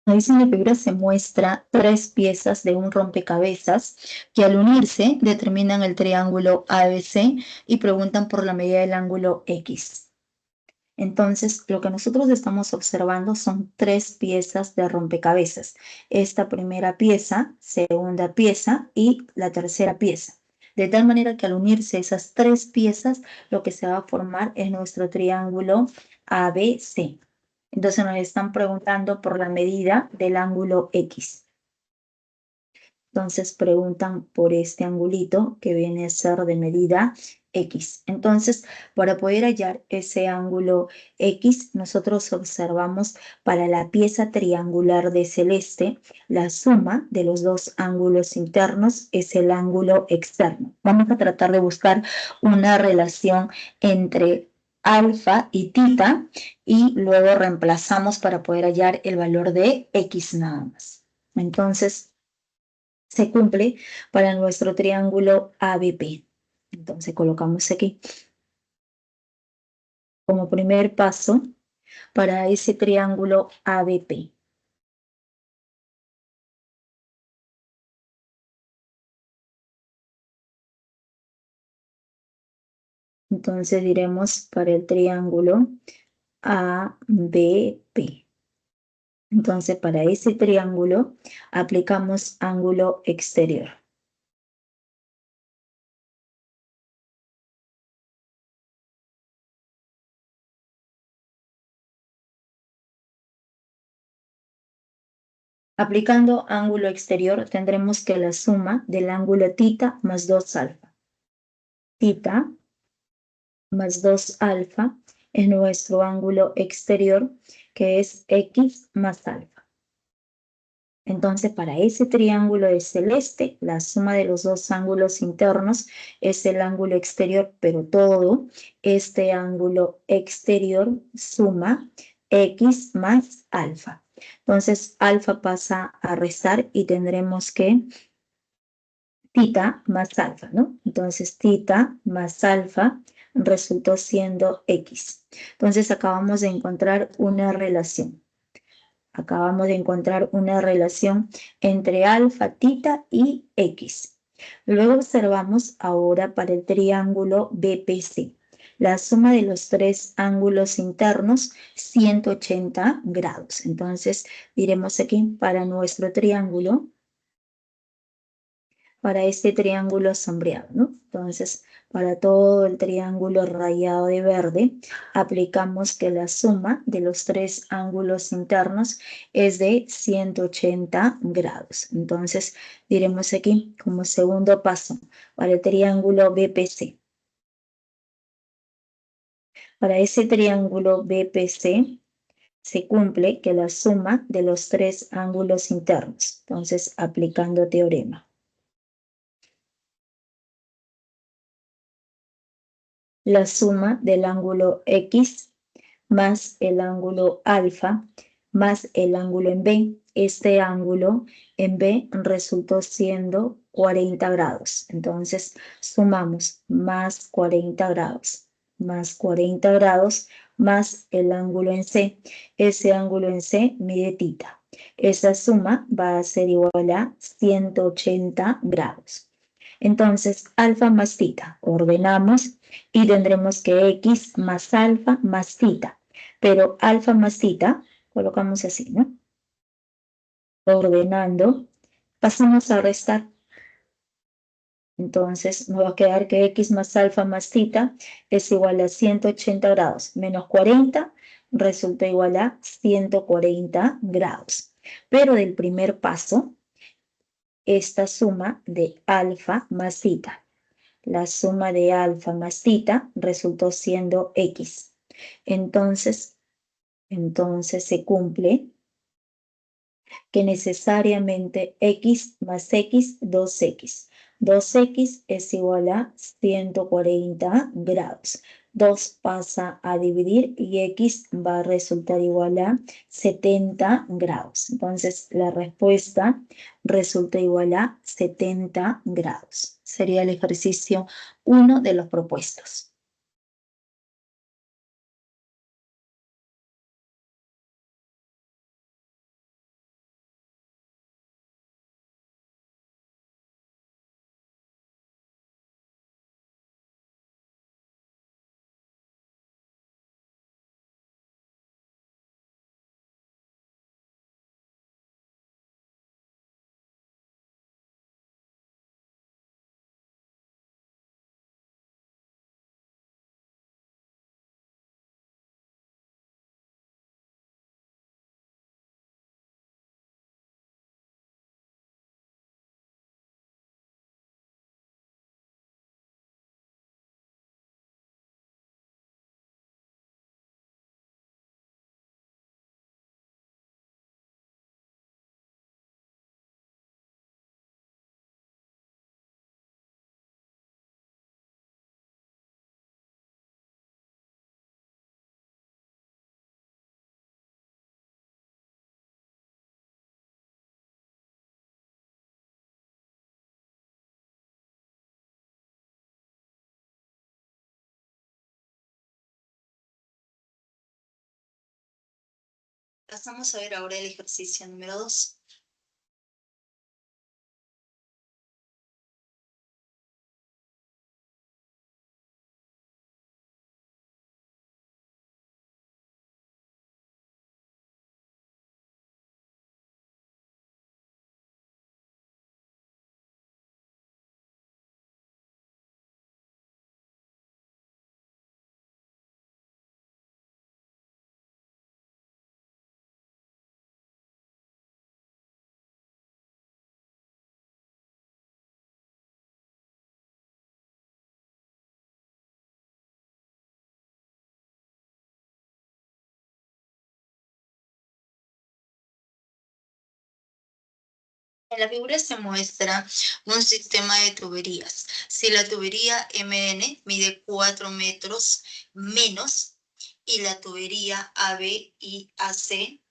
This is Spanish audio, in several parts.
Ahí en la figura se muestra tres piezas de un rompecabezas que al unirse determinan el triángulo ABC y preguntan por la medida del ángulo X. Entonces, lo que nosotros estamos observando son tres piezas de rompecabezas. Esta primera pieza, segunda pieza y la tercera pieza. De tal manera que al unirse esas tres piezas, lo que se va a formar es nuestro triángulo ABC. Entonces nos están preguntando por la medida del ángulo X. Entonces preguntan por este angulito que viene a ser de medida X. Entonces, para poder hallar ese ángulo X, nosotros observamos para la pieza triangular de celeste, la suma de los dos ángulos internos es el ángulo externo. Vamos a tratar de buscar una relación entre alfa y tita y luego reemplazamos para poder hallar el valor de X nada más. Entonces, se cumple para nuestro triángulo ABP. Entonces colocamos aquí como primer paso para ese triángulo ABP. Entonces diremos para el triángulo ABP. Entonces para ese triángulo aplicamos ángulo exterior. Aplicando ángulo exterior tendremos que la suma del ángulo tita más 2 alfa. Tita más 2 alfa es nuestro ángulo exterior, que es X más alfa. Entonces, para ese triángulo de celeste, la suma de los dos ángulos internos es el ángulo exterior, pero todo este ángulo exterior suma X más alfa. Entonces, alfa pasa a restar y tendremos que tita más alfa, ¿no? Entonces, tita más alfa resultó siendo X. Entonces, acabamos de encontrar una relación. Acabamos de encontrar una relación entre alfa, tita y X. Luego observamos ahora para el triángulo BPC. La suma de los tres ángulos internos, 180 grados. Entonces, diremos aquí para nuestro triángulo, para este triángulo sombreado, ¿no? Entonces, para todo el triángulo rayado de verde, aplicamos que la suma de los tres ángulos internos es de 180 grados. Entonces, diremos aquí como segundo paso para el triángulo BPC. Para ese triángulo BPC se cumple que la suma de los tres ángulos internos. Entonces, aplicando teorema. La suma del ángulo X más el ángulo alfa más el ángulo en B. Este ángulo en B resultó siendo 40 grados. Entonces sumamos más 40 grados, más 40 grados, más el ángulo en C. Ese ángulo en C mide tita. Esa suma va a ser igual a 180 grados. Entonces, alfa más tita, ordenamos y tendremos que X más alfa más tita. Pero alfa más tita, colocamos así, ¿no? Ordenando, pasamos a restar. Entonces, nos va a quedar que X más alfa más tita es igual a 180 grados menos 40, resulta igual a 140 grados. Pero del primer paso, esta suma de alfa más tita. La suma de alfa más tita resultó siendo X. Entonces se cumple que necesariamente X más X, 2X. 2X es igual a 140 grados. 2 pasa a dividir y X va a resultar igual a 70 grados. Entonces, la respuesta resulta igual a 70 grados. Sería el ejercicio 1 de los propuestos. Pasamos a ver ahora el ejercicio número 2. En la figura se muestra un sistema de tuberías. Si la tubería MN mide 4 metros menos y la tubería AB y AC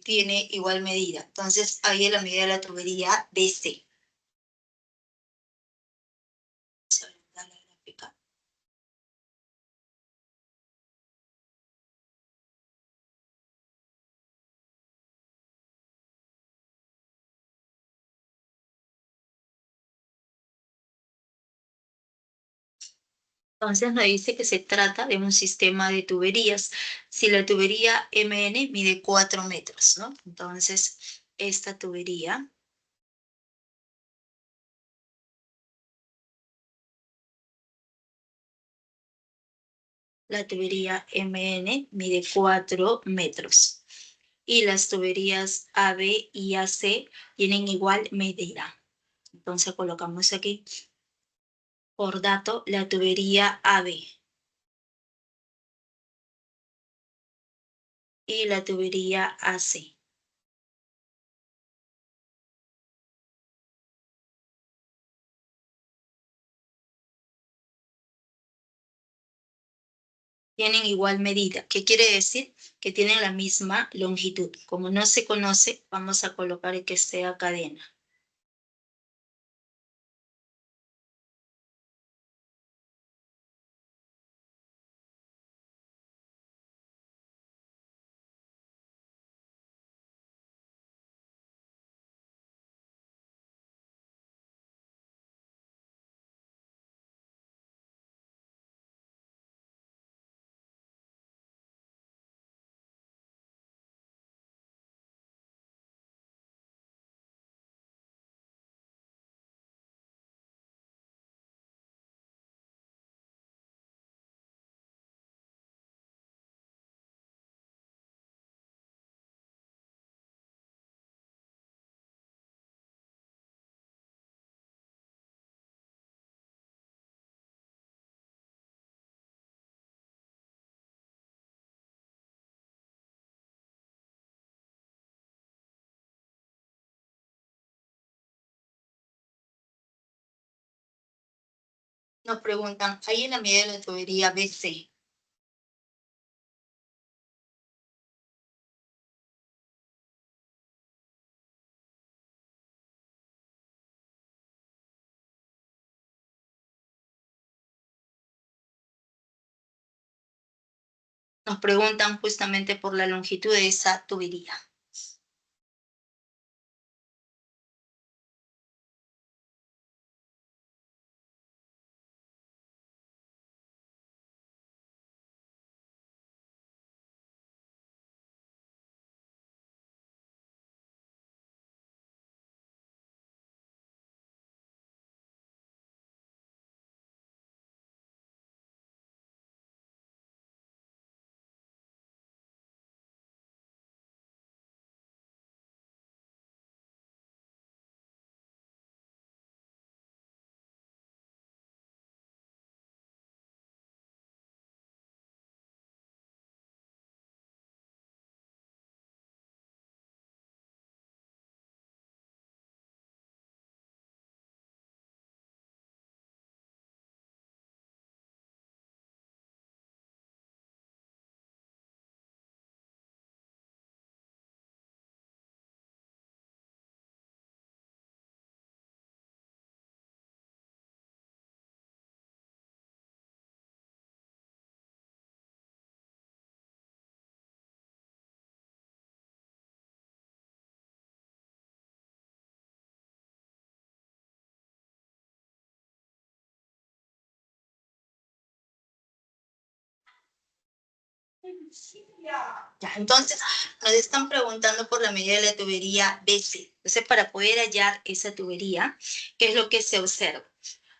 tiene igual medida. Entonces, ahí es la medida de la tubería DC. Se agranda la gráfica. Entonces nos dice que se trata de un sistema de tuberías. Si la tubería MN mide 4 metros, ¿no? Entonces, esta tubería la tubería MN mide 4 metros y las tuberías AB y AC tienen igual medida. Entonces colocamos aquí, por dato, la tubería AB y la tubería AC. Tienen igual medida. ¿Qué quiere decir? Que tienen la misma longitud. Como no se conoce, vamos a colocar que sea cadena. Nos preguntan, ¿hay en la medida de la tubería BC? Nos preguntan justamente por la longitud de esa tubería. Ya, entonces, nos están preguntando por la medida de la tubería BC. Entonces, para poder hallar esa tubería, ¿qué es lo que se observa?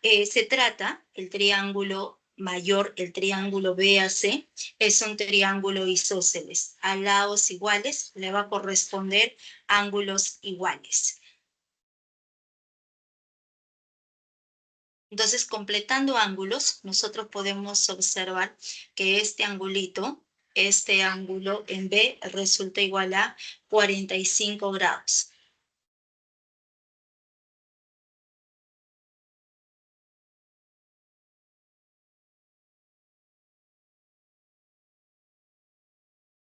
Se trata, el triángulo mayor, el triángulo BAC, es un triángulo isósceles. A lados iguales le va a corresponder ángulos iguales. Entonces, completando ángulos, nosotros podemos observar que este angulito, este ángulo en B resulta igual a 45 grados.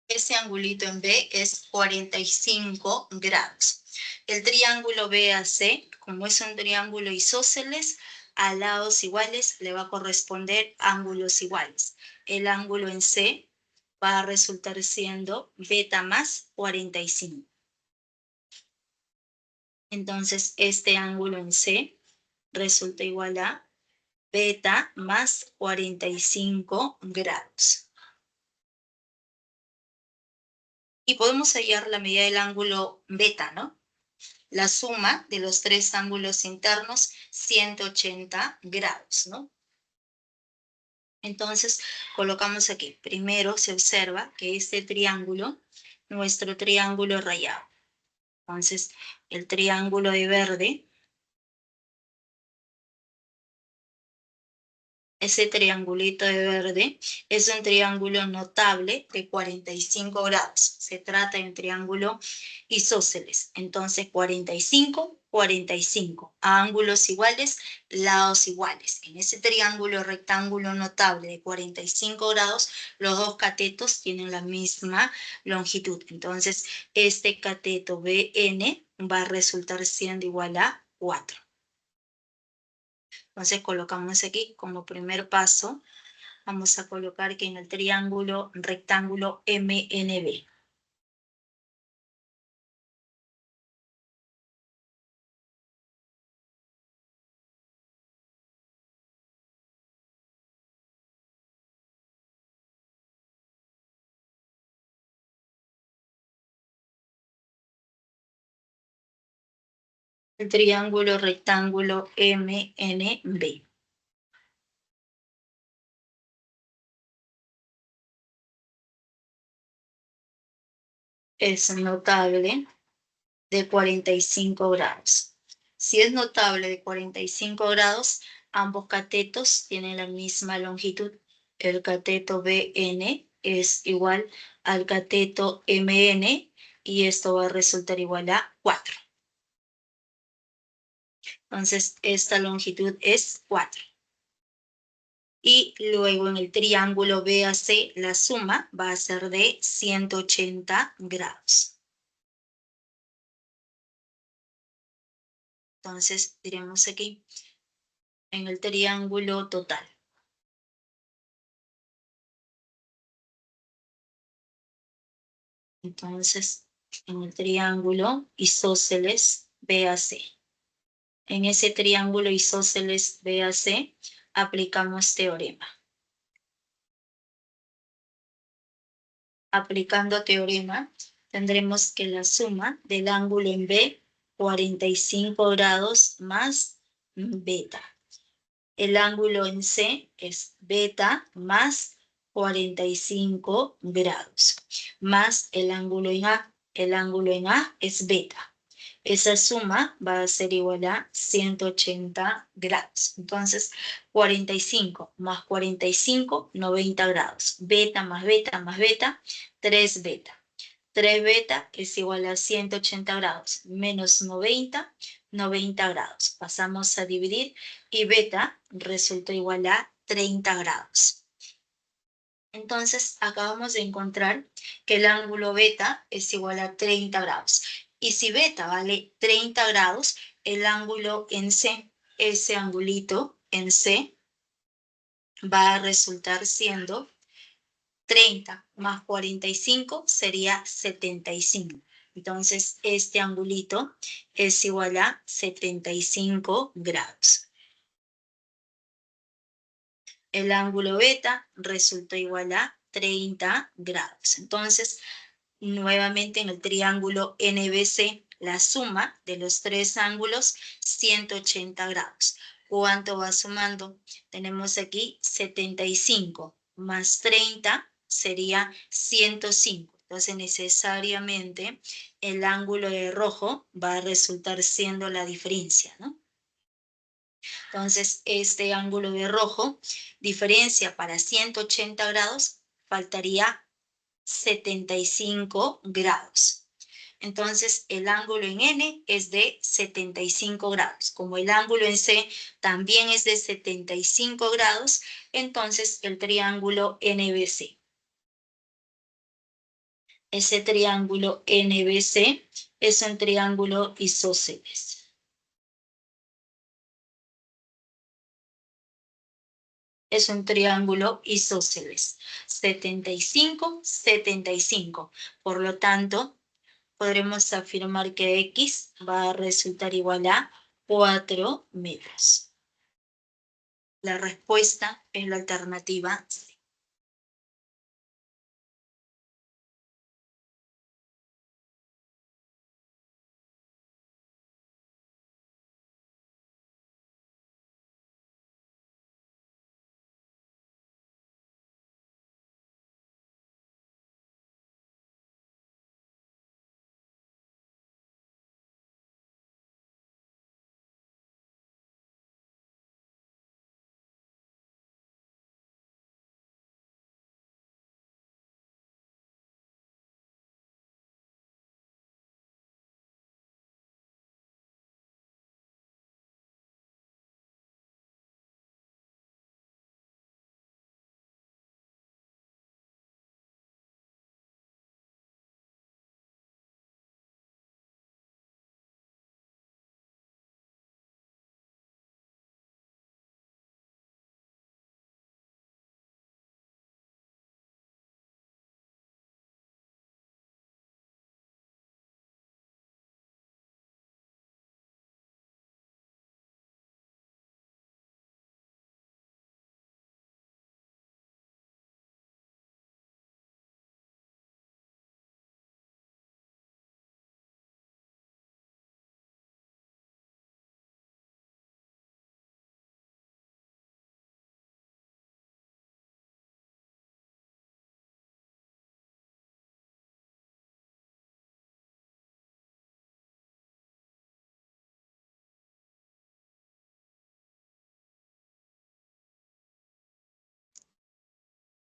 Ese angulito en B es 45 grados. El triángulo BAC, como es un triángulo isósceles, a lados iguales le va a corresponder ángulos iguales. El ángulo en C va a resultar siendo beta más 45. Entonces, este ángulo en C resulta igual a beta más 45 grados. Y podemos hallar la medida del ángulo beta, ¿no? La suma de los tres ángulos internos, 180 grados, ¿no? Entonces, colocamos aquí. Primero se observa que este triángulo, nuestro triángulo rayado. Entonces, el triángulo de verde, ese triangulito de verde, es un triángulo notable de 45 grados. Se trata de un triángulo isósceles. Entonces, 45, 45. A ángulos iguales, lados iguales. En ese triángulo rectángulo notable de 45 grados, los dos catetos tienen la misma longitud. Entonces, este cateto BN va a resultar siendo igual a 4. Entonces colocamos aquí como primer paso, vamos a colocar que en el triángulo rectángulo MNB. El triángulo rectángulo MNB. Es notable de 45 grados. Si es notable de 45 grados, ambos catetos tienen la misma longitud. El cateto BN es igual al cateto MN y esto va a resultar igual a 4. Entonces, esta longitud es 4. Y luego en el triángulo BAC, la suma va a ser de 180 grados. Entonces, diremos aquí, en el triángulo total. Entonces, en el triángulo isósceles BAC. En ese triángulo isósceles BAC, aplicamos teorema. Aplicando teorema, tendremos que la suma del ángulo en B, 45 grados más beta. El ángulo en C es beta más 45 grados, más el ángulo en A. El ángulo en A es beta. Esa suma va a ser igual a 180 grados. Entonces, 45 más 45, 90 grados. Beta más beta más beta, 3 beta. 3 beta es igual a 180 grados menos 90, 90 grados. Pasamos a dividir y beta resulta igual a 30 grados. Entonces, acabamos de encontrar que el ángulo beta es igual a 30 grados. Y si beta vale 30 grados, el ángulo en C, ese angulito en C, va a resultar siendo 30 más 45 sería 75. Entonces, este angulito es igual a 75 grados. El ángulo beta resulta igual a 30 grados. Entonces, nuevamente en el triángulo NBC, la suma de los tres ángulos, 180 grados. ¿Cuánto va sumando? Tenemos aquí 75 más 30 sería 105. Entonces, necesariamente el ángulo de rojo va a resultar siendo la diferencia, ¿no? Entonces, este ángulo de rojo, diferencia para 180 grados, faltaría 75 grados. Entonces, el ángulo en N es de 75 grados. Como el ángulo en C también es de 75 grados, entonces el triángulo NBC. Ese triángulo NBC es un triángulo isósceles. Es un triángulo isósceles. 75, 75. Por lo tanto, podremos afirmar que X va a resultar igual a 4 metros. La respuesta es la alternativa C.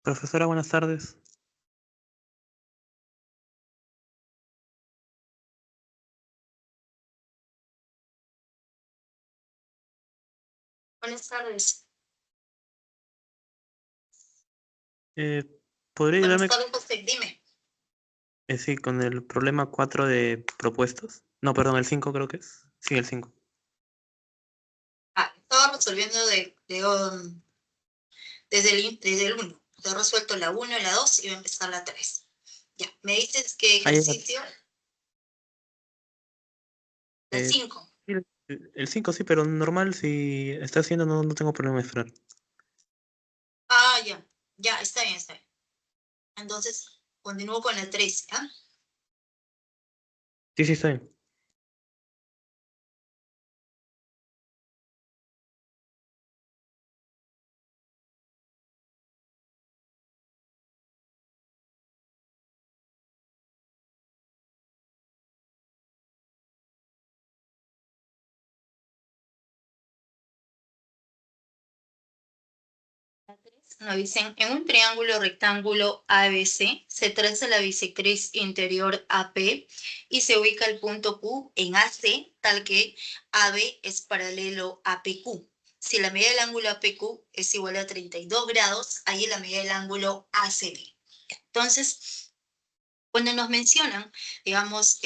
Profesora, buenas tardes. Buenas tardes. ¿Podría Buenas ayudarme tardes, José. Dime. sí, con el problema 4 de propuestos? No, perdón, el 5 creo que es. Sí, el 5. Estaba resolviendo desde el 1. He resuelto la 1 y la 2 y voy a empezar la 3. Ya, me dices que ejercicio. El 5. El 5 sí, pero normal, si está haciendo no tengo problema de esperar. Ya. Ya, está bien, está bien. Entonces, continúo con el 3, ¿ya? Sí, está bien. Nos dicen, en un triángulo rectángulo ABC se traza la bisectriz interior AP y se ubica el punto Q en AC, tal que AB es paralelo a PQ. Si la medida del ángulo APQ es igual a 32 grados, ahí la medida del ángulo ACB. Entonces, cuando nos mencionan, digamos,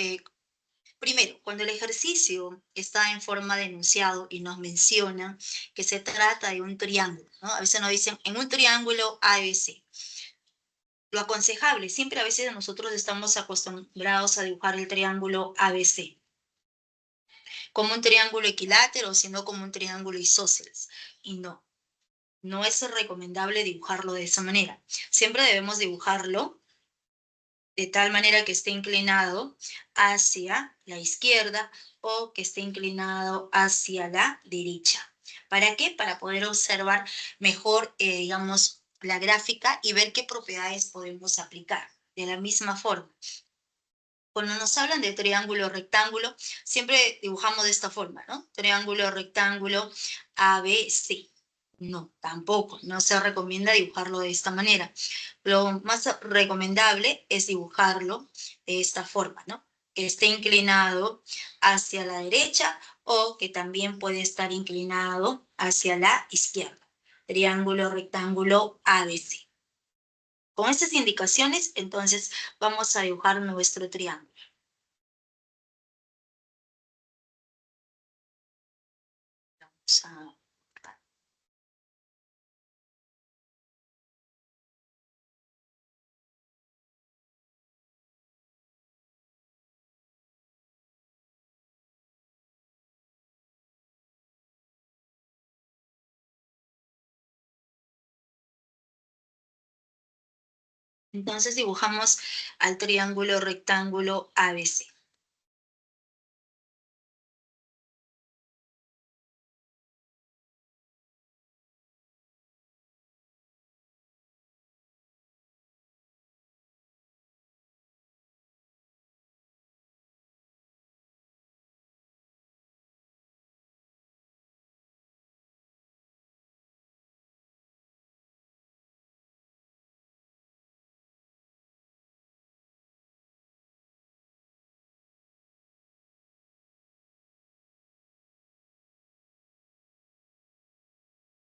primero, cuando el ejercicio está en forma de enunciado y nos menciona que se trata de un triángulo, ¿no? A veces nos dicen, en un triángulo ABC. Lo aconsejable, siempre a veces nosotros estamos acostumbrados a dibujar el triángulo ABC como un triángulo equilátero, sino como un triángulo isósceles. Y no. no es recomendable dibujarlo de esa manera. Siempre debemos dibujarlo de tal manera que esté inclinado hacia la izquierda o que esté inclinado hacia la derecha. ¿Para qué? Para poder observar mejor, digamos, la gráfica y ver qué propiedades podemos aplicar. De la misma forma, cuando nos hablan de triángulo rectángulo, siempre dibujamos de esta forma, ¿no? Triángulo rectángulo ABC. No, tampoco, no se recomienda dibujarlo de esta manera. Lo más recomendable es dibujarlo de esta forma, ¿no? Que esté inclinado hacia la derecha o que también puede estar inclinado hacia la izquierda. Triángulo rectángulo ABC. Con estas indicaciones, entonces, vamos a dibujar nuestro triángulo. Vamos a... Entonces dibujamos al triángulo rectángulo ABC.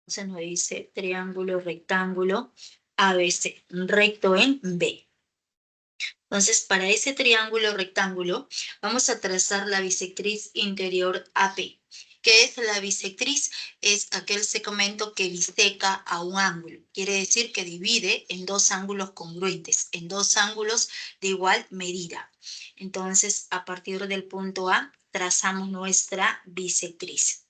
Entonces nos dice triángulo rectángulo ABC, recto en B. Entonces, para ese triángulo rectángulo, vamos a trazar la bisectriz interior AP. ¿Qué es la bisectriz? Es aquel segmento que biseca a un ángulo. Quiere decir que divide en dos ángulos congruentes, en dos ángulos de igual medida. Entonces, a partir del punto A, trazamos nuestra bisectriz.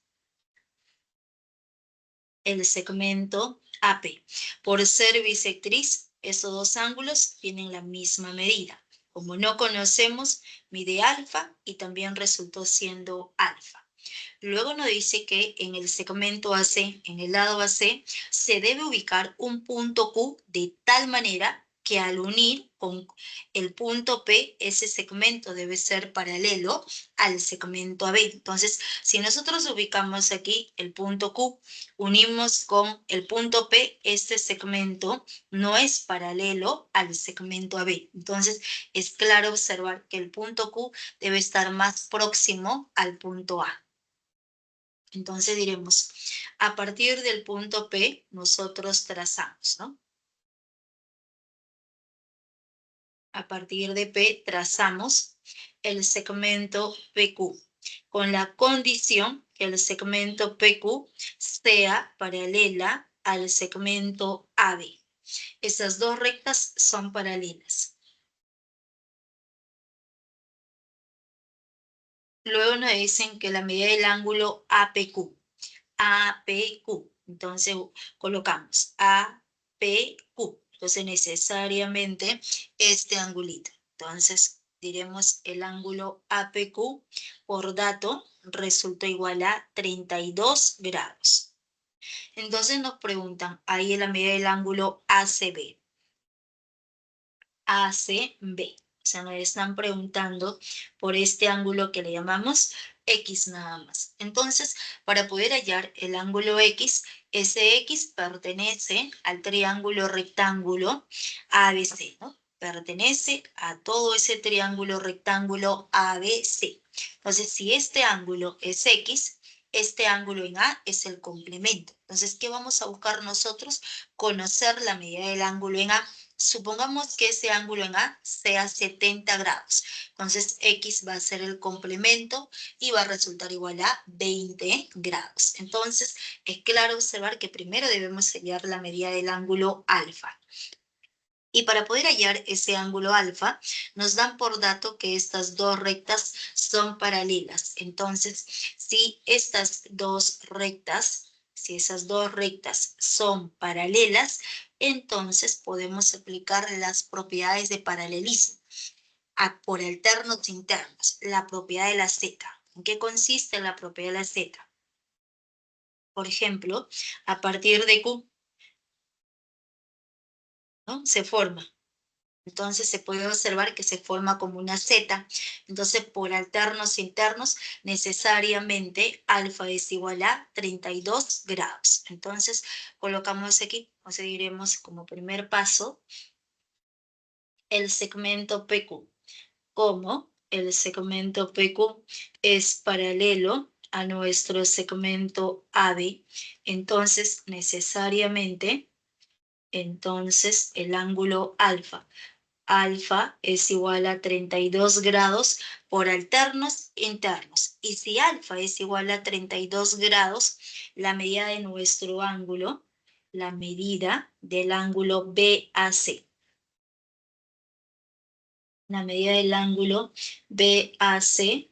El segmento AP. Por ser bisectriz, esos dos ángulos tienen la misma medida. Como no conocemos, mide alfa y también resultó siendo alfa. Luego nos dice que en el segmento AC, en el lado AC, se debe ubicar un punto Q de tal manera que al unir con el punto P, ese segmento debe ser paralelo al segmento AB. Entonces, si nosotros ubicamos aquí el punto Q, unimos con el punto P, este segmento no es paralelo al segmento AB. Entonces, es claro observar que el punto Q debe estar más próximo al punto A. Entonces diremos, a partir del punto P, nosotros trazamos, ¿no? A partir de P trazamos el segmento PQ, con la condición que el segmento PQ sea paralela al segmento AB. Esas dos rectas son paralelas. Luego nos dicen que la medida del ángulo APQ. APQ. Entonces colocamos APQ. Entonces necesariamente este angulito. Entonces diremos el ángulo APQ por dato resultó igual a 32 grados. Entonces nos preguntan ahí la medida del ángulo ACB. ACB. O sea, nos están preguntando por este ángulo que le llamamos X nada más. Entonces, para poder hallar el ángulo X, ese X pertenece al triángulo rectángulo ABC, ¿no? Pertenece a todo ese triángulo rectángulo ABC. Entonces, si este ángulo es X, este ángulo en A es el complemento. Entonces, ¿qué vamos a buscar nosotros? Conocer la medida del ángulo en A. Supongamos que ese ángulo en A sea 70 grados. Entonces, X va a ser el complemento y va a resultar igual a 20 grados. Entonces, es claro observar que primero debemos hallar la medida del ángulo alfa. Y para poder hallar ese ángulo alfa, nos dan por dato que estas dos rectas son paralelas. Entonces, si estas dos rectas si esas dos rectas son paralelas, entonces podemos aplicar las propiedades de paralelismo por alternos internos, la propiedad de la z. ¿En qué consiste la propiedad de la z? Por ejemplo, a partir de Q, ¿no? Se forma. Entonces se puede observar que se forma como una Z. Entonces por alternos internos necesariamente alfa es igual a 32 grados. Entonces colocamos aquí, o sea, diremos como primer paso el segmento PQ. Como el segmento PQ es paralelo a nuestro segmento AB, entonces necesariamente el ángulo alfa es igual a 32 grados por alternos internos. Y si alfa es igual a 32 grados, la medida de nuestro ángulo, la medida del ángulo BAC. La medida del ángulo BAC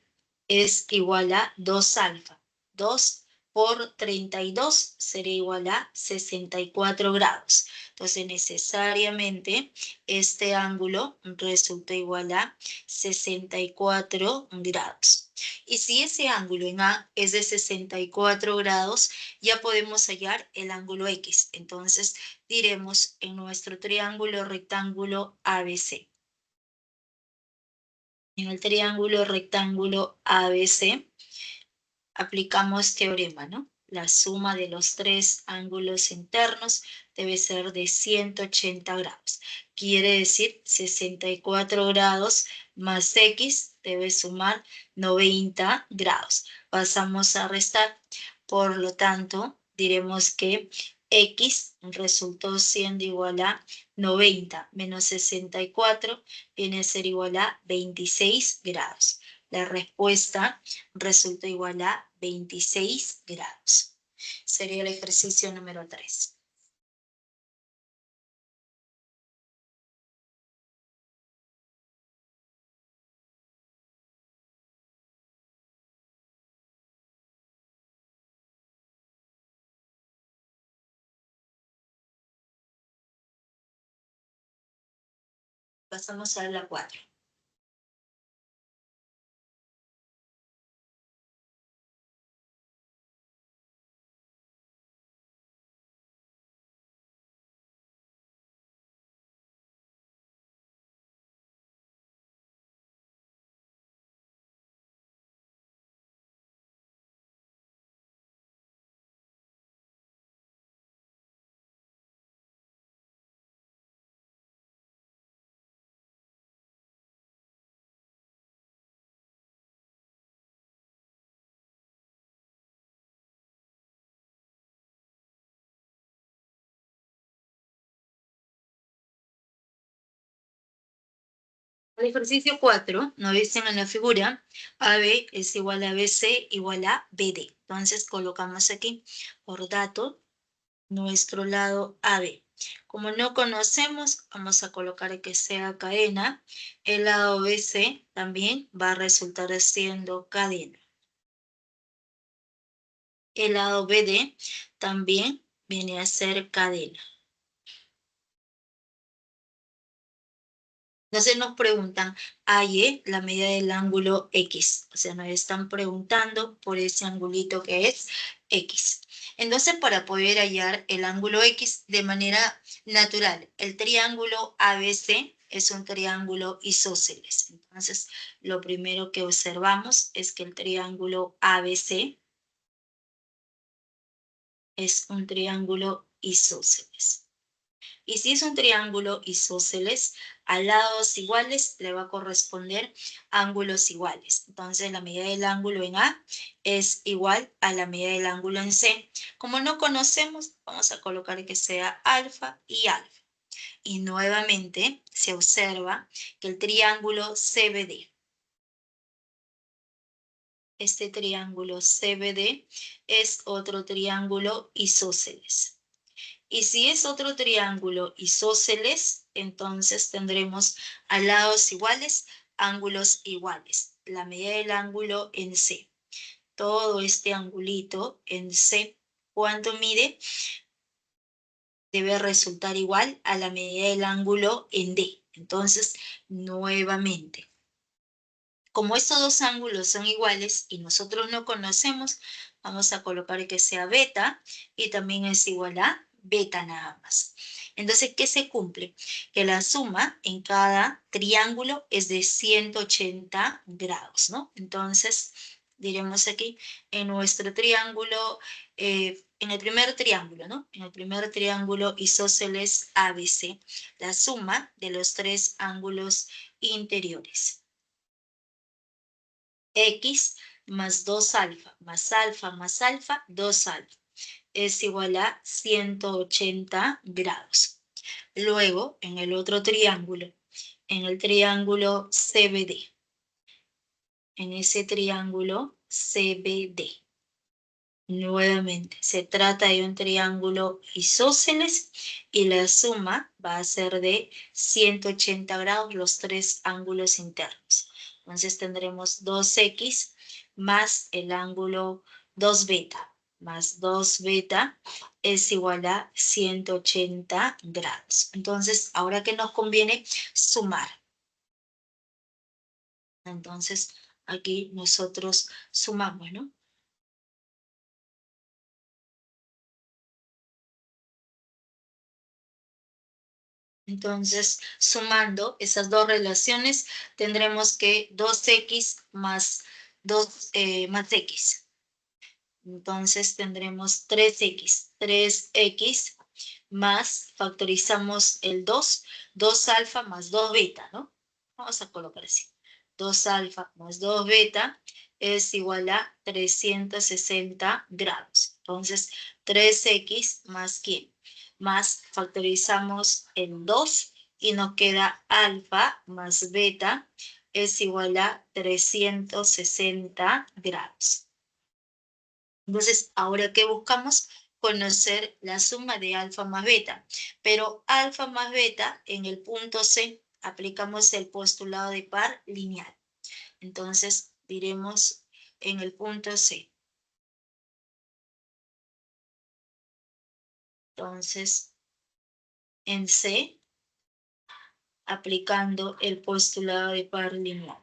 es igual a 2 alfa. 2 por 32 sería igual a 64 grados. Entonces, necesariamente, este ángulo resulta igual a 64 grados. Y si ese ángulo en A es de 64 grados, ya podemos hallar el ángulo X. Entonces, diremos en nuestro triángulo rectángulo ABC. En el triángulo rectángulo ABC aplicamos teorema, ¿no? La suma de los tres ángulos internos debe ser de 180 grados. Quiere decir 64 grados más X debe sumar 90 grados. Pasamos a restar. Por lo tanto, diremos que X resultó siendo igual a 90 menos 64 viene a ser igual a 26 grados. La respuesta resulta igual a 26 grados. Sería el ejercicio número 3. Pasamos a la 4. El ejercicio 4 nos dicen en la figura AB es igual a BC igual a BD. Entonces colocamos aquí por dato nuestro lado AB. Como no conocemos, vamos a colocar que sea cadena. El lado BC también va a resultar siendo cadena. El lado BD también viene a ser cadena. Entonces nos preguntan, halle la medida del ángulo X. O sea, nos están preguntando por ese angulito que es X. Entonces, para poder hallar el ángulo X de manera natural, el triángulo ABC es un triángulo isósceles. Entonces, lo primero que observamos es que el triángulo ABC es un triángulo isósceles. Y si es un triángulo isósceles, a lados iguales le va a corresponder ángulos iguales. Entonces la medida del ángulo en A es igual a la medida del ángulo en C. Como no conocemos, vamos a colocar que sea alfa y alfa. Y nuevamente se observa que el triángulo CBD, este triángulo CBD es otro triángulo isósceles. Y si es otro triángulo isósceles, entonces tendremos a lados iguales, ángulos iguales. La medida del ángulo en C. Todo este angulito en C ¿Cuánto mide? Debe resultar igual a la medida del ángulo en D. Entonces, nuevamente, como estos dos ángulos son iguales y nosotros no conocemos, vamos a colocar que sea beta y también es igual a beta nada más. Entonces, ¿qué se cumple? Que la suma en cada triángulo es de 180 grados, ¿no? Entonces, diremos aquí, en nuestro triángulo, en el primer triángulo, ¿no? En el primer triángulo isósceles ABC, la suma de los tres ángulos interiores. X más 2 alfa, más alfa, más alfa, 2 alfa, es igual a 180 grados. Luego, en el otro triángulo, en el triángulo CBD, en ese triángulo CBD, nuevamente, se trata de un triángulo isósceles y la suma va a ser de 180 grados los tres ángulos internos. Entonces tendremos 2x más el ángulo 2 beta más 2 beta es igual a 180 grados. Entonces, ahora que nos conviene sumar. Entonces, aquí nosotros sumamos, ¿no? Entonces, sumando esas dos relaciones, tendremos que 2x más 2 más x. Entonces, tendremos 3x. 3x más, factorizamos el 2, 2 alfa más 2 beta, ¿no? Vamos a colocar así. 2 alfa más 2 beta es igual a 360 grados. Entonces, 3x más ¿quién? Más factorizamos el 2 y nos queda alfa más beta es igual a 360 grados. Entonces, ahora que buscamos conocer la suma de alfa más beta, pero alfa más beta en el punto C aplicamos el postulado de par lineal. Entonces, diremos en el punto C. Entonces, en C, aplicando el postulado de par lineal.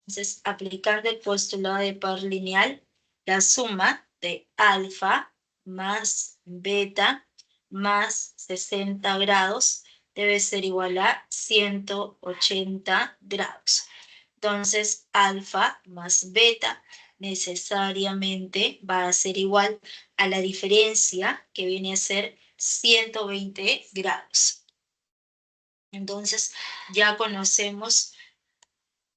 Entonces, aplicando el postulado de par lineal, la suma de alfa más beta más 60 grados debe ser igual a 180 grados. Entonces, alfa más beta necesariamente va a ser igual a la diferencia que viene a ser 120 grados. Entonces, ya conocemos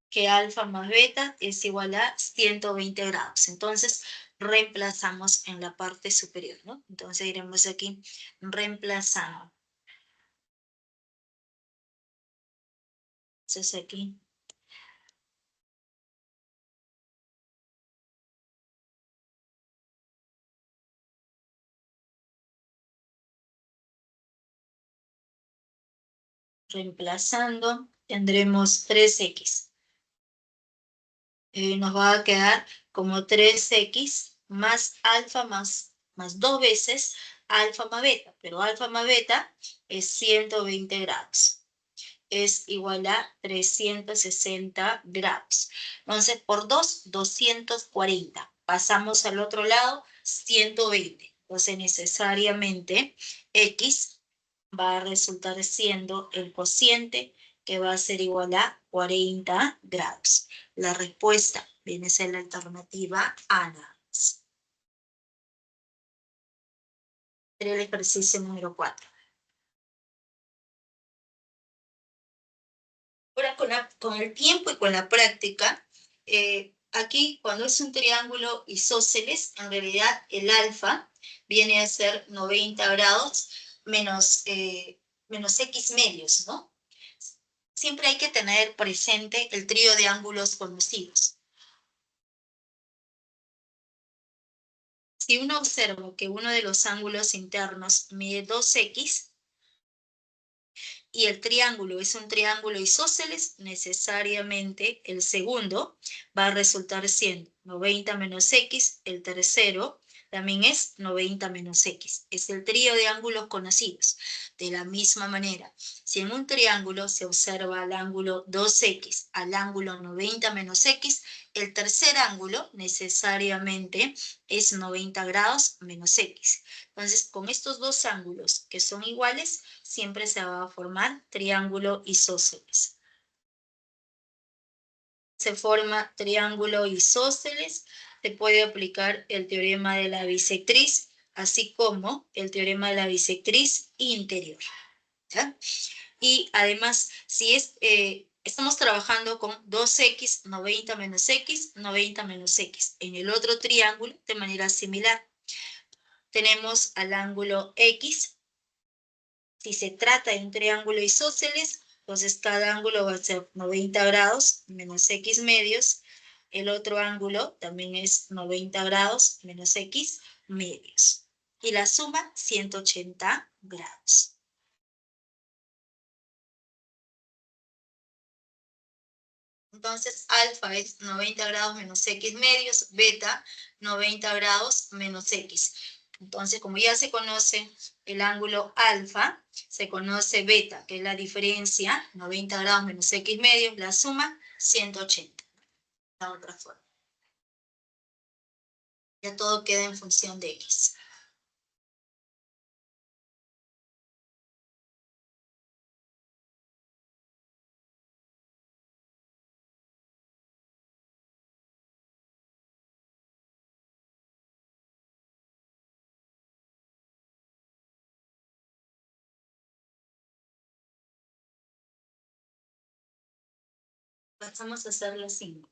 que alfa más beta es igual a 120 grados. Entonces, reemplazamos en la parte superior, ¿no? Entonces, iremos aquí reemplazando. Entonces, aquí. Reemplazando, tendremos 3x. Nos va a quedar como 3x más alfa más 2 veces alfa más beta, pero alfa más beta es 120 grados. Es igual a 360 grados. Entonces, por 2, 240. Pasamos al otro lado, 120. Entonces, necesariamente, x va a resultar siendo el cociente que va a ser igual a 40 grados. La respuesta viene a ser la alternativa A. Sería el ejercicio número 4. Ahora con el tiempo y con la práctica, aquí cuando es un triángulo isósceles, en realidad el alfa viene a ser 90 grados menos x medios, ¿no? Siempre hay que tener presente el trío de ángulos conocidos. Si uno observa que uno de los ángulos internos mide 2x y el triángulo es un triángulo isósceles, necesariamente el segundo va a resultar siendo 90 menos x, el tercero también es 90 menos x. Es el trío de ángulos conocidos. De la misma manera, si en un triángulo se observa al ángulo 2x al ángulo 90 menos x, el tercer ángulo necesariamente es 90 grados menos x. Entonces, con estos dos ángulos que son iguales, siempre se va a formar triángulo isósceles. Se forma triángulo isósceles, se puede aplicar el teorema de la bisectriz, así como el teorema de la bisectriz interior. ¿Ya? Y además, si estamos trabajando con 2x, 90 menos x, 90 menos x. En el otro triángulo, de manera similar, tenemos al ángulo x. Si se trata de un triángulo isósceles, entonces cada ángulo va a ser 90 grados menos x medios. El otro ángulo también es 90 grados menos x medios. Y la suma, 180 grados. Entonces, alfa es 90 grados menos x medios, beta 90 grados menos x. Entonces, como ya se conoce el ángulo alfa, se conoce beta, que es la diferencia, 90 grados menos x medios, la suma, 180. La otra forma. Ya todo queda en función de x. Pasamos a hacer la 5.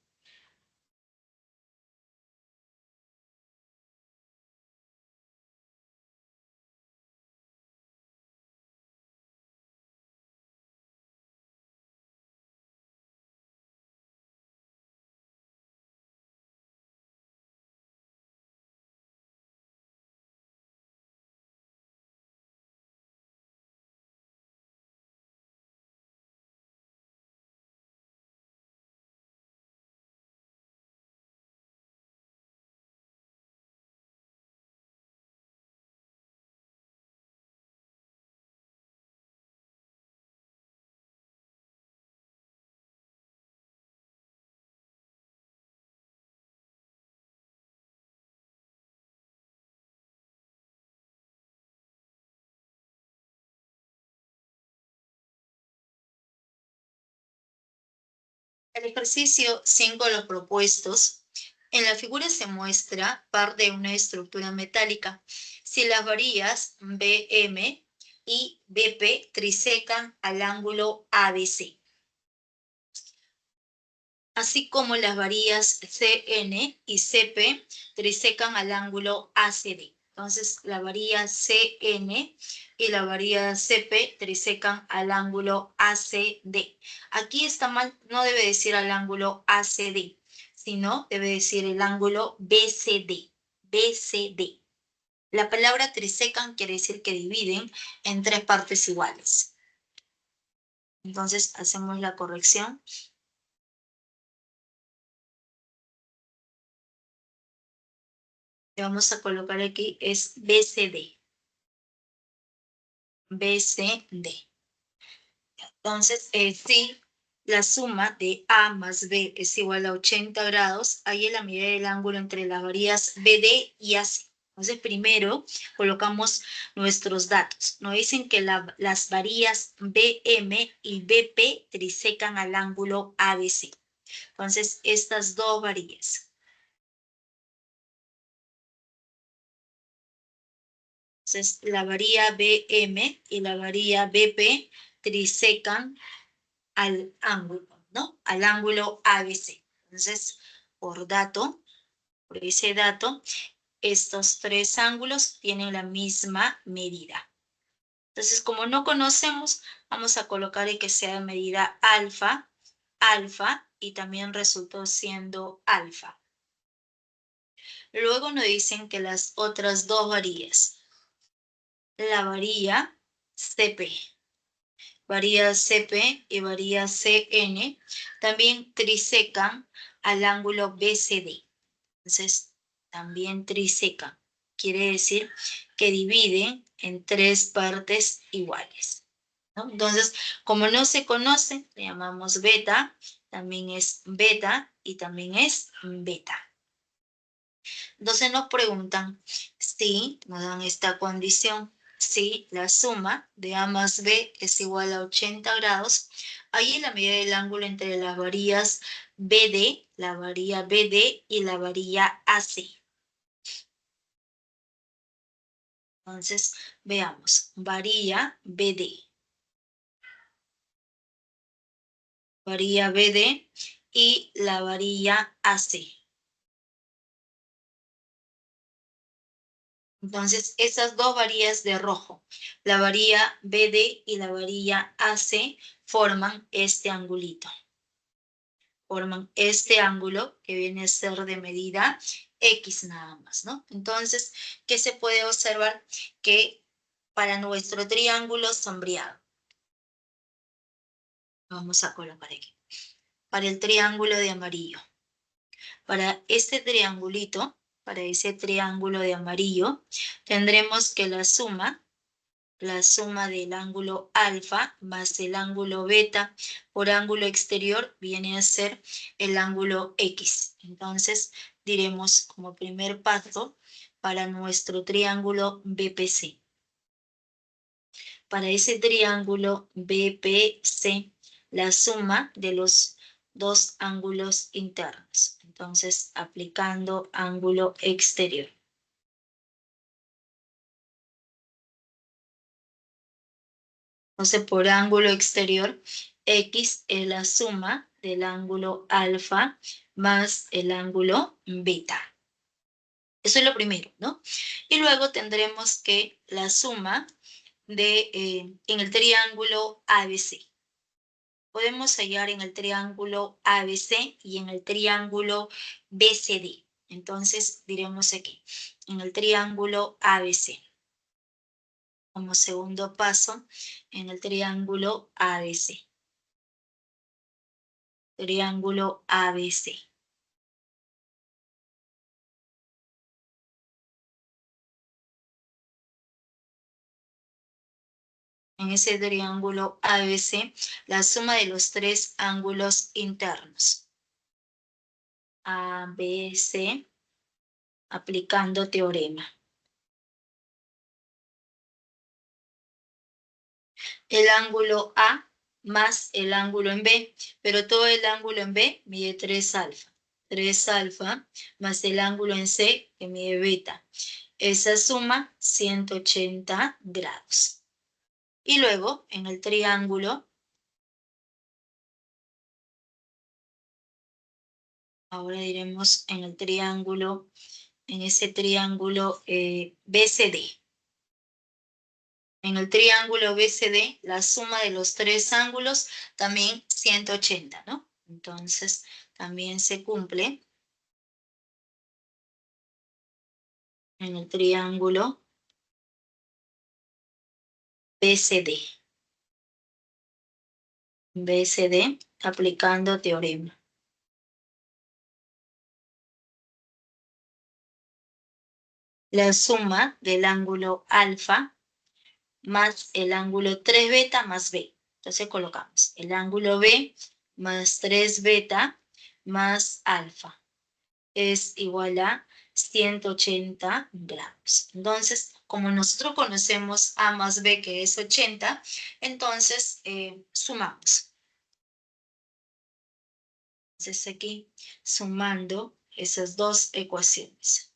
El ejercicio 5 de los propuestos. En la figura se muestra par de una estructura metálica. Si las varillas BM y BP trisecan al ángulo ABC, así como las varillas CN y CP trisecan al ángulo ACD. Entonces, la varilla CN y la varilla CP trisecan al ángulo ACD. Aquí está mal, no debe decir al ángulo ACD, sino debe decir el ángulo BCD. BCD. La palabra trisecan quiere decir que dividen en tres partes iguales. Entonces, hacemos la corrección. Que vamos a colocar aquí es BCD. BCD. Entonces, si la suma de A más B es igual a 80 grados, ahí es la medida del ángulo entre las varillas BD y AC. Entonces, primero colocamos nuestros datos. Nos dicen que las varillas BM y BP trisecan al ángulo ABC. Entonces, estas dos varillas. Entonces, la varilla BM y la varilla BP trisecan al ángulo, ¿no? Al ángulo ABC. Entonces, por ese dato, estos tres ángulos tienen la misma medida. Entonces, como no conocemos, vamos a colocar que sea medida alfa, alfa, y también resultó siendo alfa. Luego nos dicen que las otras dos varillas, la varilla CP varía CP y varía CN, también trisecan al ángulo BCD. Entonces, también trisecan. Quiere decir que dividen en 3 partes iguales, ¿no? Entonces, como no se conocen, le llamamos beta, también es beta y también es beta. Entonces nos preguntan si nos dan esta condición, si la suma de A más B es igual a 80 grados, ahí la medida del ángulo entre las varillas BD, la varilla BD y la varilla AC. Entonces, veamos, varilla BD. Varilla BD y la varilla AC. Entonces, esas dos varillas de rojo, la varilla BD y la varilla AC, forman este angulito. Forman este ángulo que viene a ser de medida X nada más, ¿no? Entonces, ¿qué se puede observar? Que para nuestro triángulo sombreado, vamos a colocar aquí, para el triángulo de amarillo, para este triangulito, para ese triángulo de amarillo, tendremos que la suma del ángulo alfa más el ángulo beta por ángulo exterior viene a ser el ángulo X. Entonces diremos como primer paso para nuestro triángulo BPC. Para ese triángulo BPC, la suma de los dos ángulos internos. Entonces, aplicando ángulo exterior. Entonces, por ángulo exterior, X es la suma del ángulo alfa más el ángulo beta. Eso es lo primero, ¿no? Y luego tendremos que la suma en el triángulo ABC. Podemos hallar en el triángulo ABC y en el triángulo BCD. Entonces, diremos aquí, en el triángulo ABC. Como segundo paso, en el triángulo ABC. Triángulo ABC. En ese triángulo ABC, la suma de los tres ángulos internos. ABC, aplicando teorema. El ángulo A más el ángulo en B, pero todo el ángulo en B mide 3 alfa. 3 alfa más el ángulo en C que mide beta. Esa suma 180 grados. Y luego en el triángulo, ahora diremos en el triángulo, en ese triángulo BCD. En el triángulo BCD, la suma de los tres ángulos también 180, ¿no? Entonces, también se cumple en el triángulo BCD. BCD, aplicando teorema. La suma del ángulo alfa más el ángulo 3 beta más B. Entonces colocamos el ángulo B más 3 beta más alfa. Es igual a 180 grados. Entonces, como nosotros conocemos A más B, que es 80, entonces sumamos. Entonces aquí, sumando esas dos ecuaciones.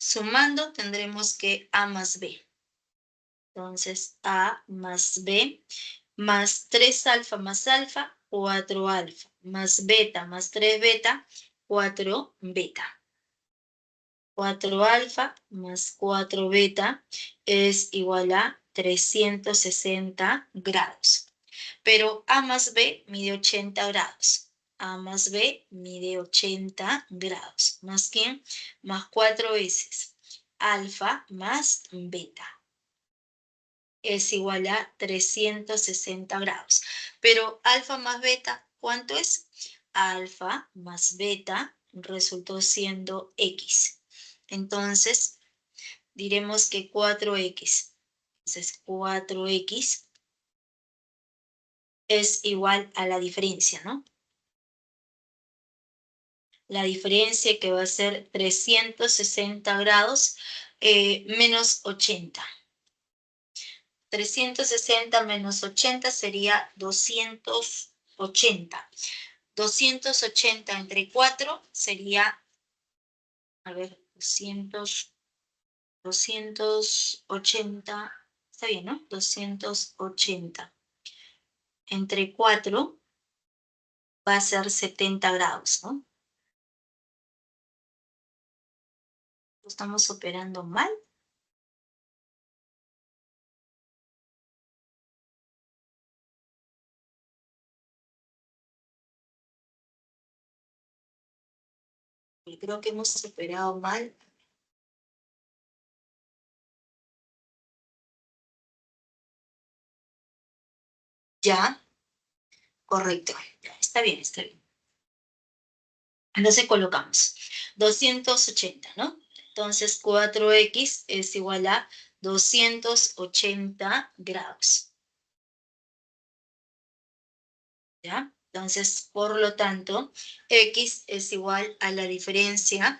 Sumando tendremos que A más B. Entonces, A más B más 3 alfa más alfa, 4 alfa, más beta más 3 beta, 4 beta. 4 alfa más 4 beta es igual a 360 grados. Pero A más B mide 80 grados. A más B mide 80 grados. ¿Más quién? Más 4 veces alfa más beta. es igual a 360 grados. Pero alfa más beta, ¿cuánto es? Alfa más beta resultó siendo X. Entonces, diremos que 4X. Entonces, 4X es igual a la diferencia, ¿no? La diferencia que va a ser 360 grados menos 80. 360 menos 80 sería 280. 280 entre 4 sería, a ver, 280, está bien, ¿no? 280 entre 4 va a ser 70 grados, ¿no? ¿Estamos operando mal? Creo que hemos operado mal. Ya, correcto. Ya, está bien, está bien. Entonces colocamos 280, ¿no? Entonces 4x es igual a 280 grados. ¿Ya? Entonces, por lo tanto, x es igual a la diferencia.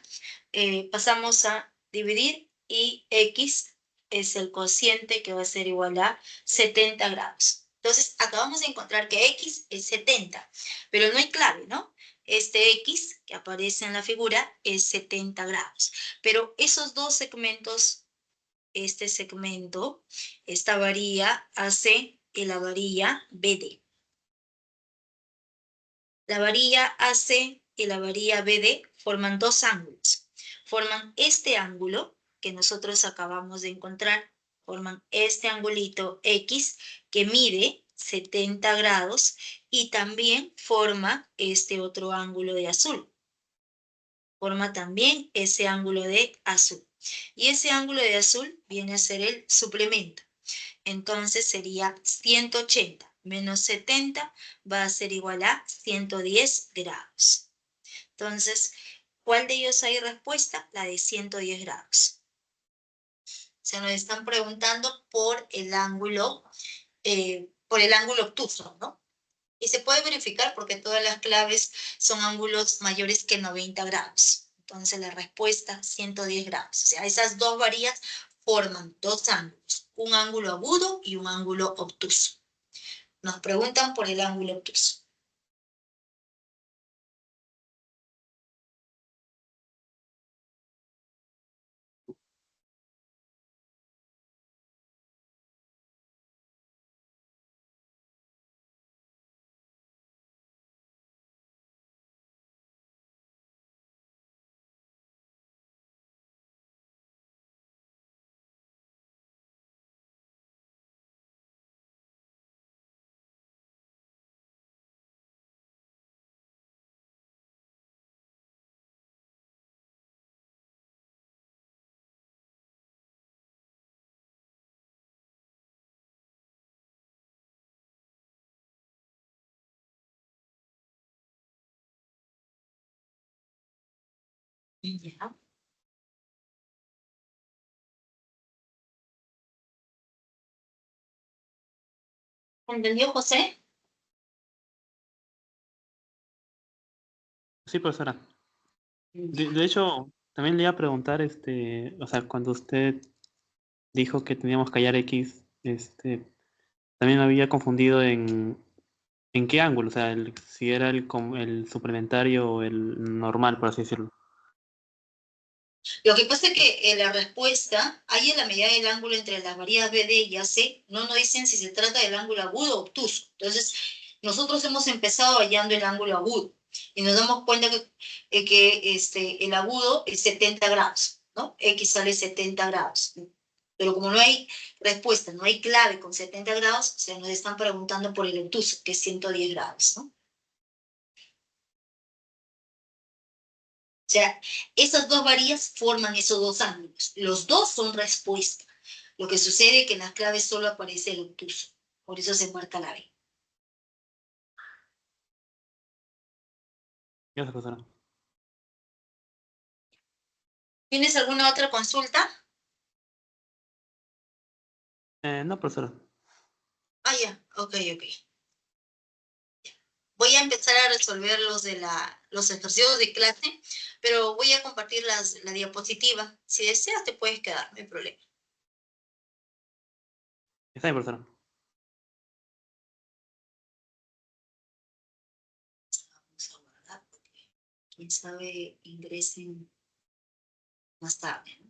Pasamos a dividir y x es el cociente que va a ser igual a 70 grados. Entonces, acabamos de encontrar que x es 70, pero no hay clave, ¿no? Este x que aparece en la figura es 70 grados. Pero esos dos segmentos, este segmento, esta varilla hace la varilla BD. La varilla AC y la varilla BD forman dos ángulos. Forman este ángulo que nosotros acabamos de encontrar, forman este angulito X que mide 70 grados y también forma este otro ángulo de azul. Forma también ese ángulo de azul. Y ese ángulo de azul viene a ser el suplemento. Entonces sería 180 menos 70 va a ser igual a 110 grados. Entonces, ¿cuál de ellos hay respuesta? La de 110 grados. Se nos están preguntando por el ángulo obtuso, ¿no? Y se puede verificar porque todas las claves son ángulos mayores que 90 grados. Entonces la respuesta 110 grados. O sea, esas dos varillas forman dos ángulos, un ángulo agudo y un ángulo obtuso. Nos preguntan por el ángulo obtuso. Ya. ¿Entendió, José? Sí, profesora. De hecho, también le iba a preguntar, o sea, cuando usted dijo que teníamos que hallar X, también me había confundido en qué ángulo, o sea, si era el suplementario o el normal, por así decirlo. Lo que pasa es que la respuesta, ahí en la medida del ángulo entre las variables BD y AC, no nos dicen si se trata del ángulo agudo o obtuso. Entonces, nosotros hemos empezado hallando el ángulo agudo y nos damos cuenta que el agudo es 70 grados, ¿no? X sale 70 grados. Pero como no hay respuesta, no hay clave con 70 grados, se nos están preguntando por el obtuso, que es 110 grados, ¿no? O sea, esas dos varillas forman esos dos ángulos. Los dos son respuesta. Lo que sucede es que en las claves solo aparece el obtuso. Por eso se marca la B. Gracias, profesora. ¿Tienes alguna otra consulta? No, profesora. Ah, ya. Ok. Voy a empezar a resolver los ejercicios de clase, pero voy a compartir la diapositiva. Si deseas, te puedes quedar, no hay problema. Está bien, profesora. Vamos a guardar porque quién sabe ingresen más tarde, ¿no?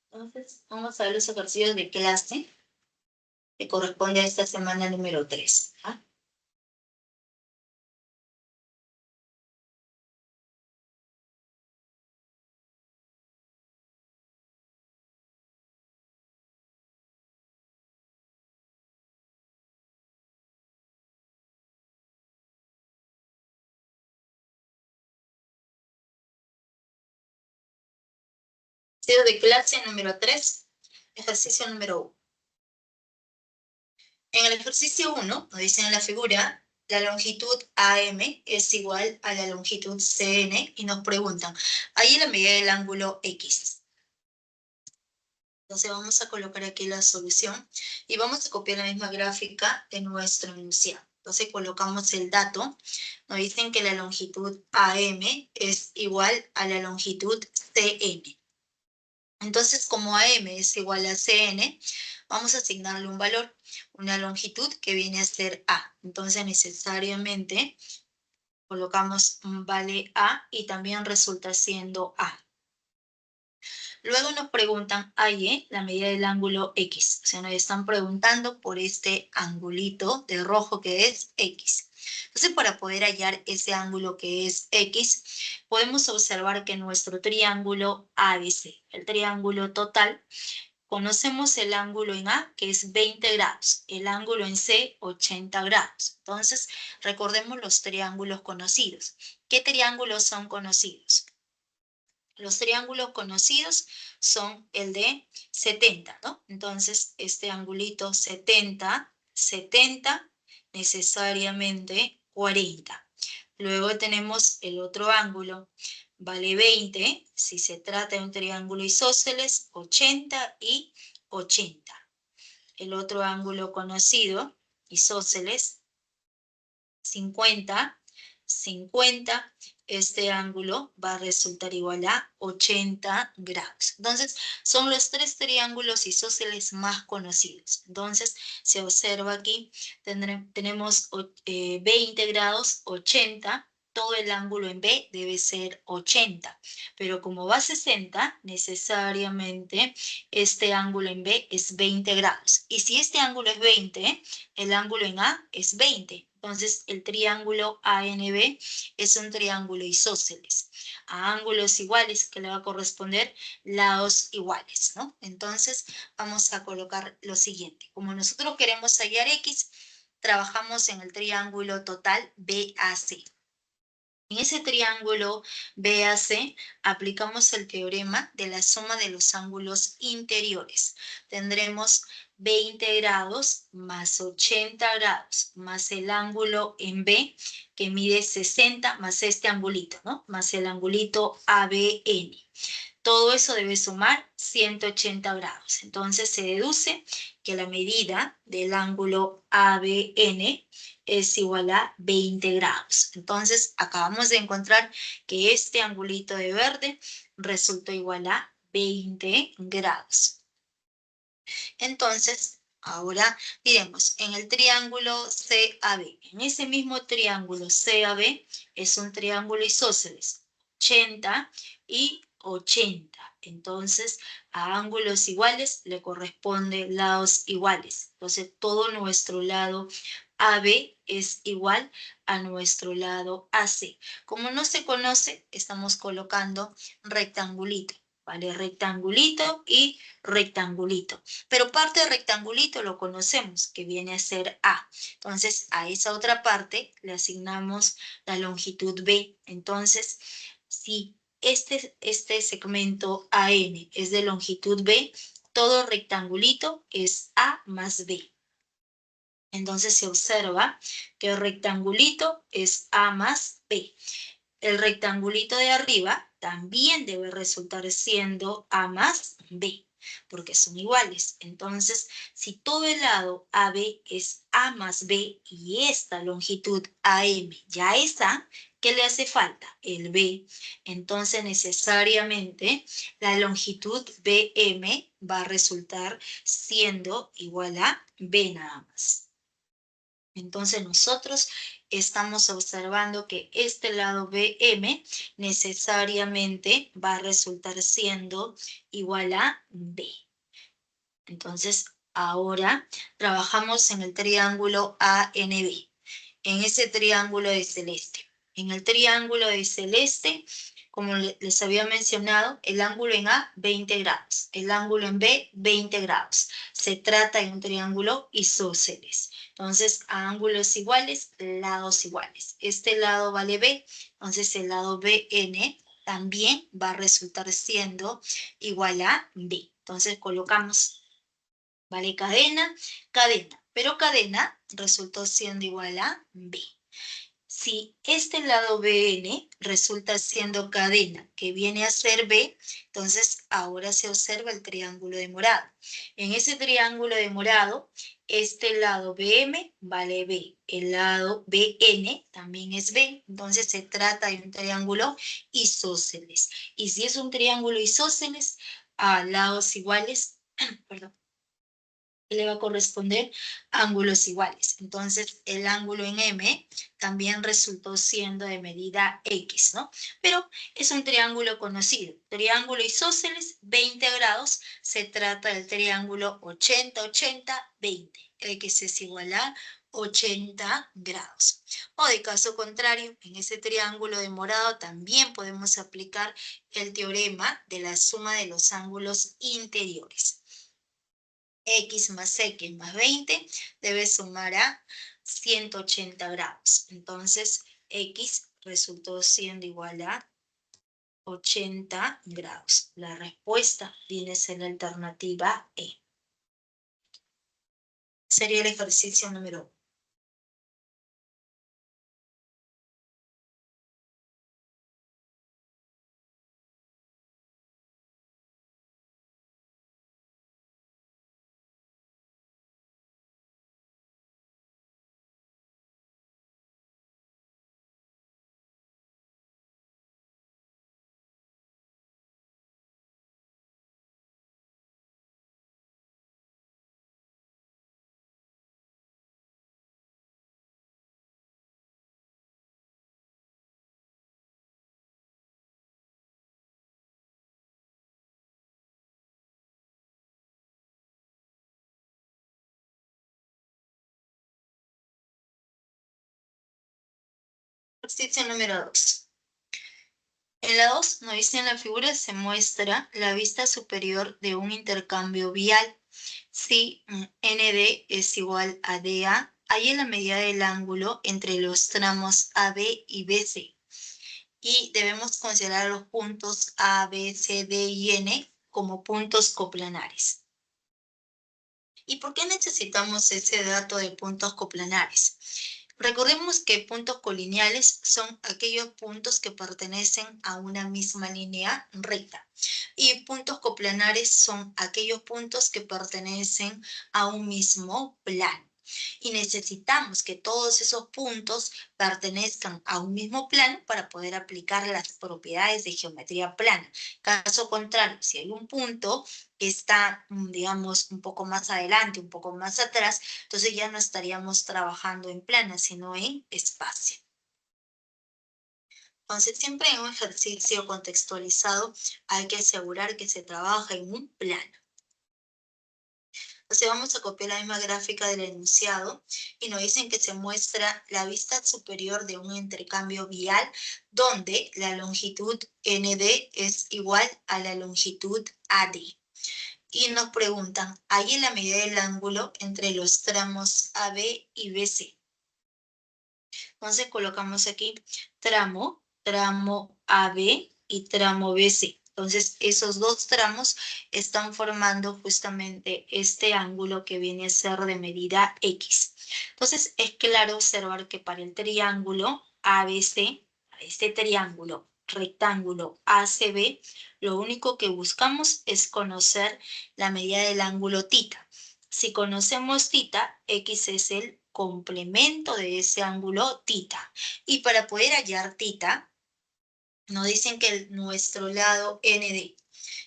Entonces, vamos a ver los ejercicios de clase que corresponde a esta semana número 3. ¿Ah? Ejercicio de clase número 3, ejercicio número 1. En el ejercicio 1, nos dicen en la figura, la longitud AM es igual a la longitud CN y nos preguntan, ahí la medida del ángulo X. Entonces vamos a colocar aquí la solución y vamos a copiar la misma gráfica de nuestro enunciado. Entonces colocamos el dato, nos dicen que la longitud AM es igual a la longitud CN. Entonces, como AM es igual a CN, vamos a asignarle un valor, una longitud que viene a ser A. Entonces, necesariamente colocamos un vale A y también resulta siendo A. Luego nos preguntan AY, la medida del ángulo X. O sea, nos están preguntando por este angulito de rojo que es X. Entonces, para poder hallar ese ángulo que es X, podemos observar que nuestro triángulo ABC, el triángulo total, conocemos el ángulo en A, que es 20 grados, el ángulo en C, 80 grados. Entonces, recordemos los triángulos conocidos. ¿Qué triángulos son conocidos? Los triángulos conocidos son el de 70, ¿no? Entonces, este angulito 70, 70, necesariamente 40. Luego tenemos el otro ángulo, vale 20, si se trata de un triángulo isósceles, 80 y 80. El otro ángulo conocido, isósceles, 50, 50, este ángulo va a resultar igual a 80 grados. Entonces, son los tres triángulos isósceles más conocidos. Entonces, se observa aquí, tenemos 20 grados, 80, todo el ángulo en B debe ser 80, pero como va 60, necesariamente este ángulo en B es 20 grados. Y si este ángulo es 20, el ángulo en A es 20. Entonces, el triángulo ANB es un triángulo isósceles. A ángulos iguales que le va a corresponder lados iguales, ¿no? Entonces, vamos a colocar lo siguiente. Como nosotros queremos hallar X, trabajamos en el triángulo total BAC. En ese triángulo BAC aplicamos el teorema de la suma de los ángulos interiores. Tendremos 20 grados más 80 grados más el ángulo en B que mide 60 más este angulito, ¿no? Más el angulito ABN. Todo eso debe sumar 180 grados. Entonces se deduce que la medida del ángulo ABN es igual a 20 grados. Entonces acabamos de encontrar que este angulito de verde resultó igual a 20 grados. Entonces, ahora diremos, en el triángulo CAB, en ese mismo triángulo CAB es un triángulo isósceles, 80 y 80. Entonces, a ángulos iguales le corresponde lados iguales. Entonces, todo nuestro lado AB es igual a nuestro lado AC. Como no se conoce, estamos colocando rectangulito, ¿vale? Rectangulito y rectangulito. Pero parte de rectangulito lo conocemos, que viene a ser A. Entonces, a esa otra parte le asignamos la longitud B. Entonces, si este segmento AN es de longitud B, todo rectangulito es A más B. Entonces se observa que el rectangulito es A más B. El rectangulito de arriba también debe resultar siendo A más B, porque son iguales. Entonces, si todo el lado AB es A más B y esta longitud AM ya es A, ¿qué le hace falta? El B. Entonces, necesariamente, la longitud BM va a resultar siendo igual a B nada más. Entonces nosotros estamos observando que este lado BM necesariamente va a resultar siendo igual a B. Entonces ahora trabajamos en el triángulo ANB, en ese triángulo de celeste. En el triángulo de celeste, como les había mencionado, el ángulo en A, 20 grados. El ángulo en B, 20 grados. Se trata de un triángulo isósceles. Entonces, a ángulos iguales, lados iguales. Este lado vale B, entonces el lado BN también va a resultar siendo igual a B. Entonces, colocamos, vale, cadena, cadena. Pero cadena resultó siendo igual a B. Si este lado BN resulta siendo cadena que viene a ser B, entonces ahora se observa el triángulo de morado. En ese triángulo de morado, este lado BM vale B, el lado BN también es B, entonces se trata de un triángulo isósceles. Y si es un triángulo isósceles, a lados iguales, perdón, le va a corresponder ángulos iguales. Entonces, el ángulo en M también resultó siendo de medida X, ¿no? Pero es un triángulo conocido. Triángulo isósceles, 20 grados. Se trata del triángulo 80, 80, 20. X es igual a 80 grados. O de caso contrario, en ese triángulo de morado también podemos aplicar el teorema de la suma de los ángulos interiores. X más X más 20 debe sumar a 180 grados. Entonces, X resultó siendo igual a 80 grados. La respuesta viene a ser la alternativa E. Sería el ejercicio número 1. Ejercicio número 2. En la 2 nos dice en la figura se muestra la vista superior de un intercambio vial. Si ND es igual a DA Halla la medida del ángulo entre los tramos AB y BC. Y debemos considerar los puntos A, B, C, D y N como puntos coplanares. ¿Y por qué necesitamos ese dato de puntos coplanares? Recordemos que puntos colineales son aquellos puntos que pertenecen a una misma línea recta. Y puntos coplanares son aquellos puntos que pertenecen a un mismo plano. Y necesitamos que todos esos puntos pertenezcan a un mismo plano para poder aplicar las propiedades de geometría plana. Caso contrario, si hay un punto que está, digamos, un poco más adelante, un poco más atrás, entonces ya no estaríamos trabajando en plana, sino en espacio. Entonces, siempre en un ejercicio contextualizado hay que asegurar que se trabaja en un plano. Entonces vamos a copiar la misma gráfica del enunciado y nos dicen que se muestra la vista superior de un intercambio vial donde la longitud ND es igual a la longitud AD. Y nos preguntan, ¿hay la medida del ángulo entre los tramos AB y BC? Entonces colocamos aquí tramo AB y tramo BC. Entonces esos dos tramos están formando justamente este ángulo que viene a ser de medida X. Entonces es claro observar que para el triángulo ABC, este triángulo rectángulo ACB, lo único que buscamos es conocer la medida del ángulo θ. Si conocemos θ, X es el complemento de ese ángulo θ. Y para poder hallar θ, nos dicen que nuestro lado ND,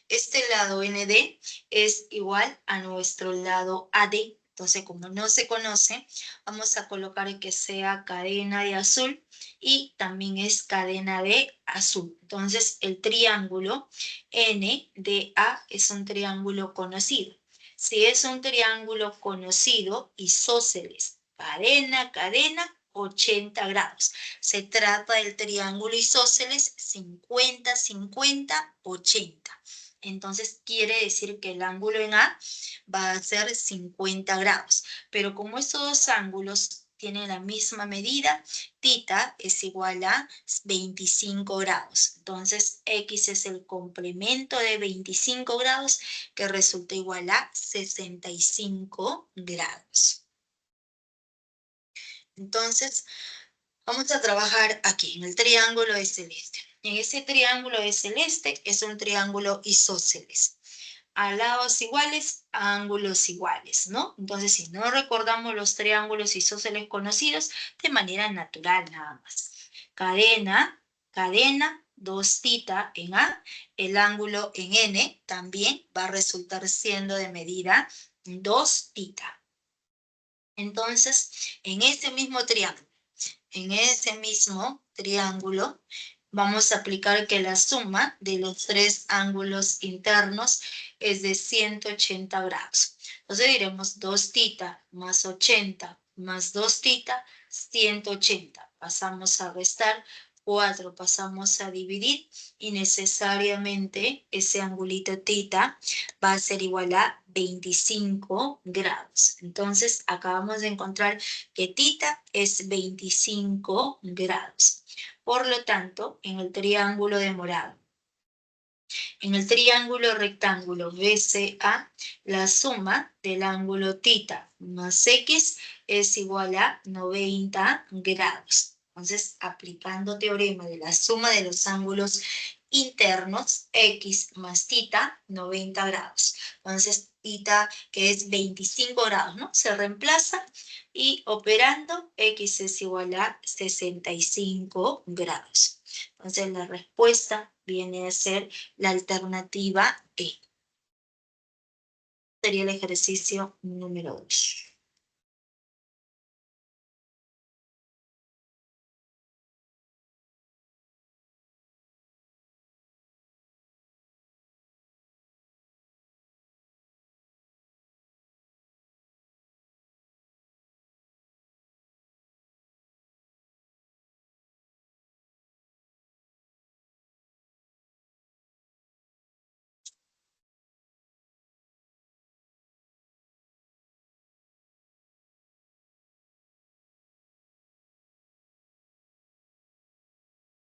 este lado ND es igual a nuestro lado AD. Entonces, como no se conoce, vamos a colocar que sea cadena de azul y también es cadena de azul. Entonces, el triángulo NDA es un triángulo conocido. Si es un triángulo conocido, isósceles, cadena, cadena, 80 grados. Se trata del triángulo isósceles 50, 50, 80. Entonces quiere decir que el ángulo en A va a ser 50 grados. Pero como estos dos ángulos tienen la misma medida, θ es igual a 25 grados. Entonces X es el complemento de 25 grados que resulta igual a 65 grados. Entonces, vamos a trabajar aquí en el triángulo de celeste. En ese triángulo de celeste es un triángulo isósceles. A lados iguales, a ángulos iguales, ¿no? Entonces, si no recordamos los triángulos isósceles conocidos, de manera natural nada más. Cadena, cadena, 2θ en A, el ángulo en N también va a resultar siendo de medida 2θ. Entonces, en ese mismo triángulo, vamos a aplicar que la suma de los tres ángulos internos es de 180 grados. Entonces diremos 2θ más 80 más 2θ, 180. Pasamos a restar, 4 pasamos a dividir y necesariamente ese angulito θ va a ser igual a 25 grados. Entonces acabamos de encontrar que θ es 25 grados. Por lo tanto, en el triángulo de morado, en el triángulo rectángulo BCA, la suma del ángulo θ más X es igual a 90 grados. Entonces, aplicando teorema de la suma de los ángulos internos, X más θ, 90 grados. Entonces, θ, que es 25 grados, ¿no? Se reemplaza y operando, X es igual a 65 grados. Entonces, la respuesta viene a ser la alternativa E. Sería el ejercicio número 2.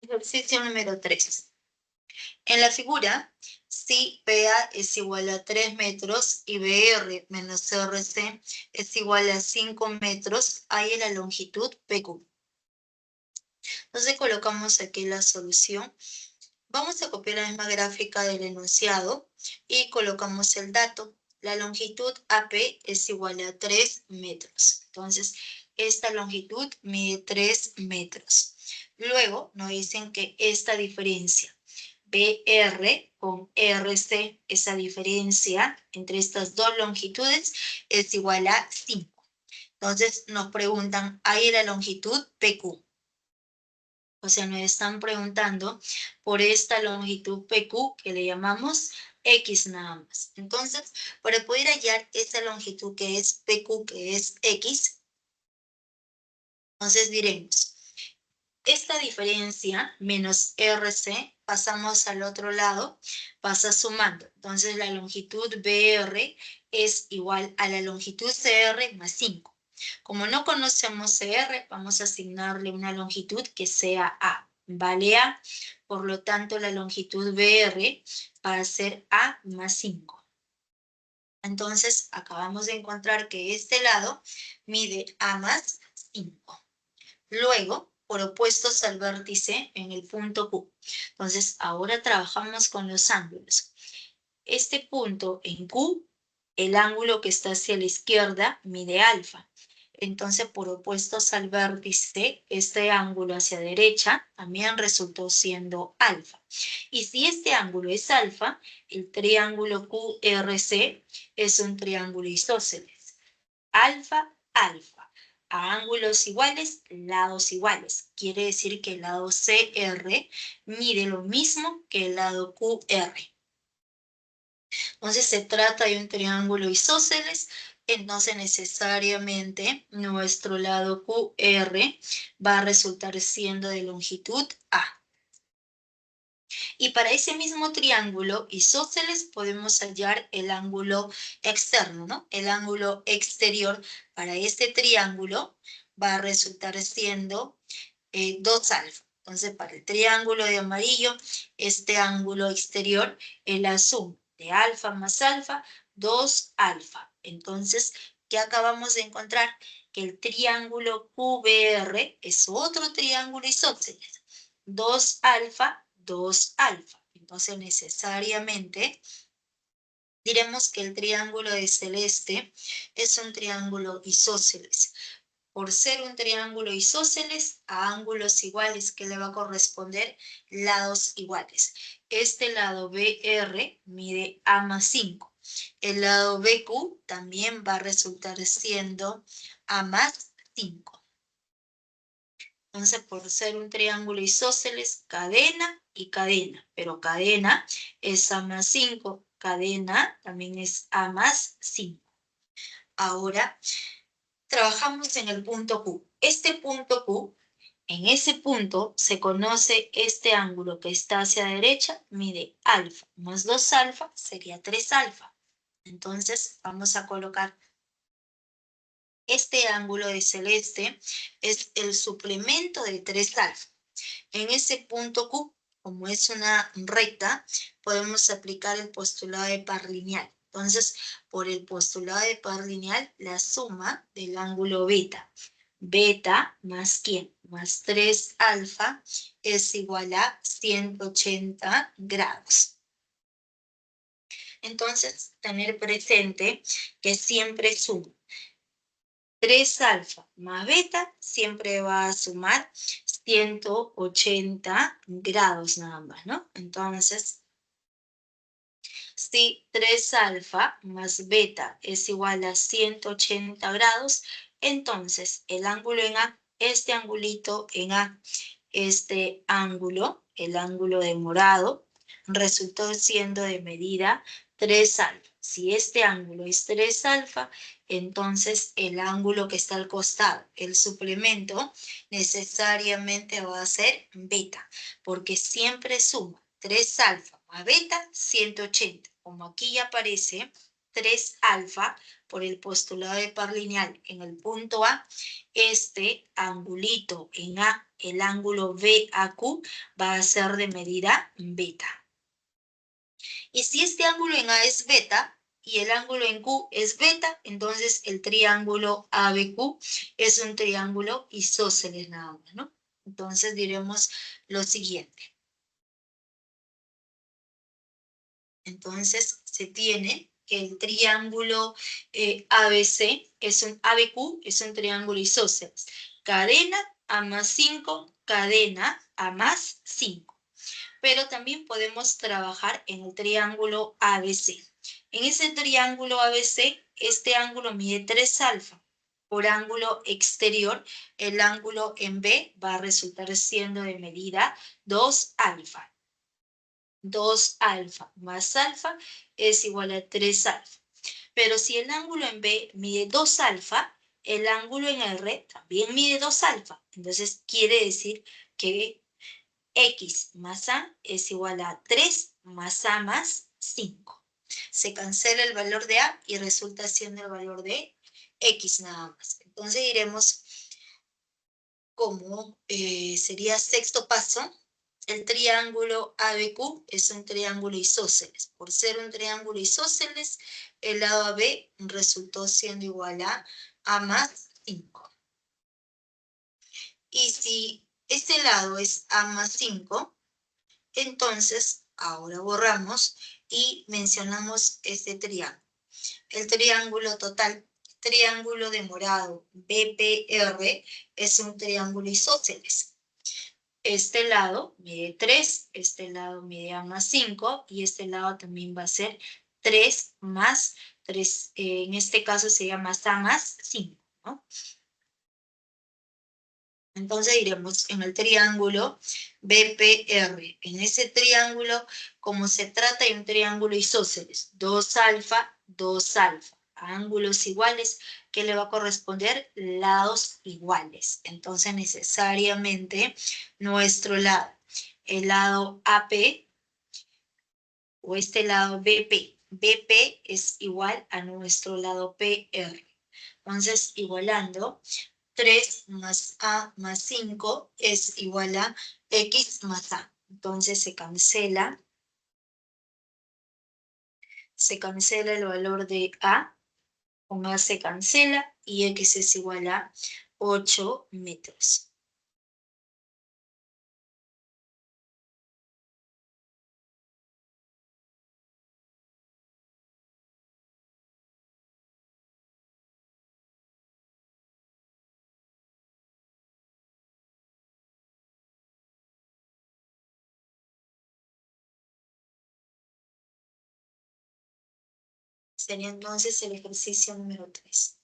Ejercicio número 3. En la figura, si PA es igual a 3 metros y BR menos RC es igual a 5 metros, hay la longitud PQ. Entonces colocamos aquí la solución. Vamos a copiar la misma gráfica del enunciado y colocamos el dato. La longitud AP es igual a 3 metros. Entonces, esta longitud mide 3 metros. Luego nos dicen que esta diferencia, BR con RC, esa diferencia entre estas dos longitudes es igual a 5. Entonces, nos preguntan, ¿hay la longitud PQ? O sea, nos están preguntando por esta longitud PQ que le llamamos X nada más. Entonces, para poder hallar esta longitud que es PQ, que es X, entonces diremos, esta diferencia menos RC, pasamos al otro lado, pasa sumando. Entonces, la longitud BR es igual a la longitud CR más 5. Como no conocemos CR, vamos a asignarle una longitud que sea A. Vale A, por lo tanto la longitud BR va a ser A más 5. Entonces acabamos de encontrar que este lado mide A más 5. Luego, por opuestos al vértice en el punto Q. Entonces ahora trabajamos con los ángulos. Este punto en Q, el ángulo que está hacia la izquierda mide alfa. Entonces, por opuestos al vértice, este ángulo hacia derecha también resultó siendo alfa. Y si este ángulo es alfa, el triángulo QRC es un triángulo isósceles. Alfa, alfa. A ángulos iguales, lados iguales. Quiere decir que el lado CR mide lo mismo que el lado QR. Entonces se trata de un triángulo isósceles, entonces necesariamente nuestro lado QR va a resultar siendo de longitud A. Y para ese mismo triángulo isósceles podemos hallar el ángulo externo, ¿no? El ángulo exterior para este triángulo va a resultar siendo 2 alfa. Entonces, para el triángulo de amarillo, este ángulo exterior es la suma de alfa más alfa, 2 alfa. Entonces, ¿qué acabamos de encontrar? Que el triángulo QBR es otro triángulo isósceles. 2 alfa, 2 alfa. Entonces, necesariamente diremos que el triángulo de celeste es un triángulo isósceles. Por ser un triángulo isósceles, a ángulos iguales, que le va a corresponder lados iguales. Este lado BR mide A más 5. El lado BQ también va a resultar siendo A más 5. Entonces, por ser un triángulo isósceles, cadena y cadena. Pero cadena es A más 5. Cadena también es A más 5. Ahora, trabajamos en el punto Q. Este punto Q, en ese punto se conoce este ángulo que está hacia la derecha, mide alfa más 2 alfa, sería 3 alfa. Entonces vamos a colocar este ángulo de celeste, es el suplemento de 3 alfa. En ese punto Q, como es una recta, podemos aplicar el postulado de par lineal. Entonces, por el postulado de par lineal, la suma del ángulo beta. Beta más ¿quién? Más 3 alfa es igual a 180 grados. Entonces, tener presente que siempre suma. 3 alfa más beta siempre va a sumar 180 grados nada más, ¿no? Entonces, si 3 alfa más beta es igual a 180 grados, entonces el ángulo en A, este angulito en A, este ángulo, el ángulo de morado, resultó siendo de medida 3 alfa. Si este ángulo es 3 alfa, entonces el ángulo que está al costado, el suplemento, necesariamente va a ser beta, porque siempre suma 3 alfa más beta, 180. Como aquí ya aparece 3 alfa por el postulado de par lineal en el punto A, este angulito en A, el ángulo BAQ, va a ser de medida beta. Y si este ángulo en A es beta y el ángulo en Q es beta, entonces el triángulo ABQ es un triángulo isósceles nada más, ¿no? Entonces diremos lo siguiente. Entonces se tiene que el triángulo ABC es un ABQ, es un triángulo isósceles. Cadena A más 5, cadena A más 5. Pero también podemos trabajar en el triángulo ABC. En ese triángulo ABC, este ángulo mide 3 alfa. Por ángulo exterior, el ángulo en B va a resultar siendo de medida 2 alfa. 2 alfa más alfa es igual a 3 alfa. Pero si el ángulo en B mide 2 alfa, el ángulo en R también mide 2 alfa. Entonces quiere decir que X más A es igual a 3 más A más 5. Se cancela el valor de A y resulta siendo el valor de X nada más. Entonces diremos como sería sexto paso, el triángulo ABQ es un triángulo isósceles. Por ser un triángulo isósceles, el lado AB resultó siendo igual a A más 5. Y si este lado es A más 5, entonces ahora borramos y mencionamos este triángulo. El triángulo total, triángulo de morado BPR, es un triángulo isósceles. Este lado mide 3, este lado mide A más 5 y este lado también va a ser 3 más 3, en este caso sería más A más 5, ¿no? Entonces diremos en el triángulo BPR. En ese triángulo, como se trata de un triángulo isósceles, 2 alfa, 2 alfa, ángulos iguales, que le va a corresponder lados iguales. Entonces necesariamente nuestro lado, el lado AP o este lado BP, BP es igual a nuestro lado PR. Entonces, igualando, 3 más A más 5 es igual a X más A. Entonces se cancela el valor de A, con A se cancela y X es igual a 8 metros. Sería entonces el ejercicio número 3.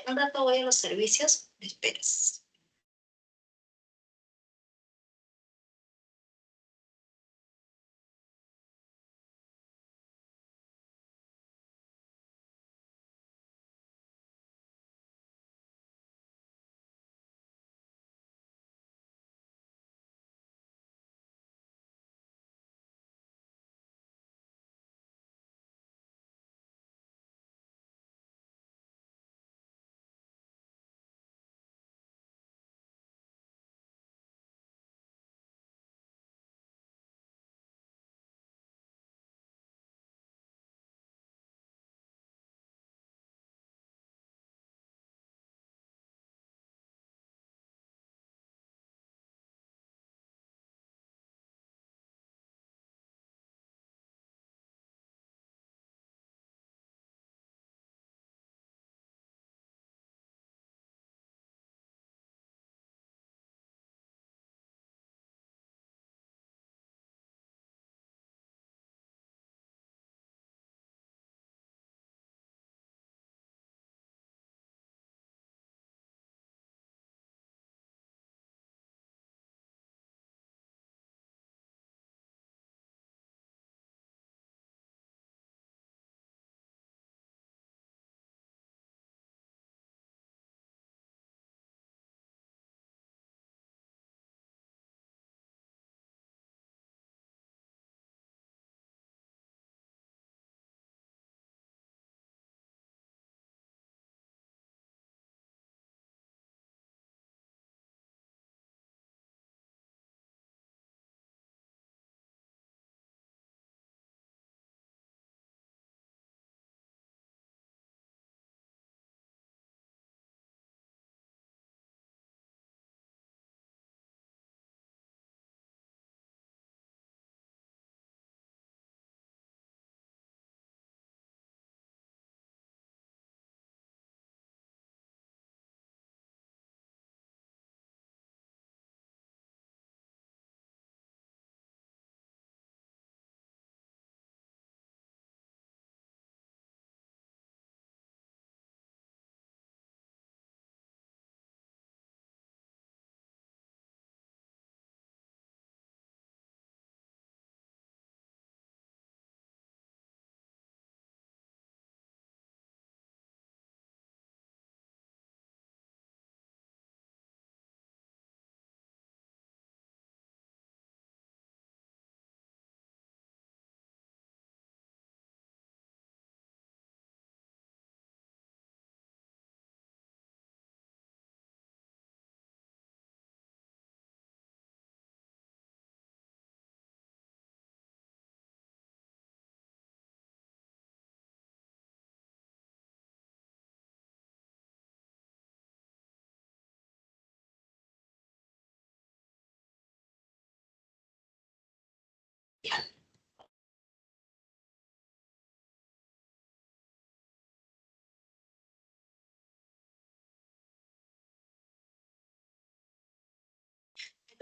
Un rato voy a los servicios, esperas.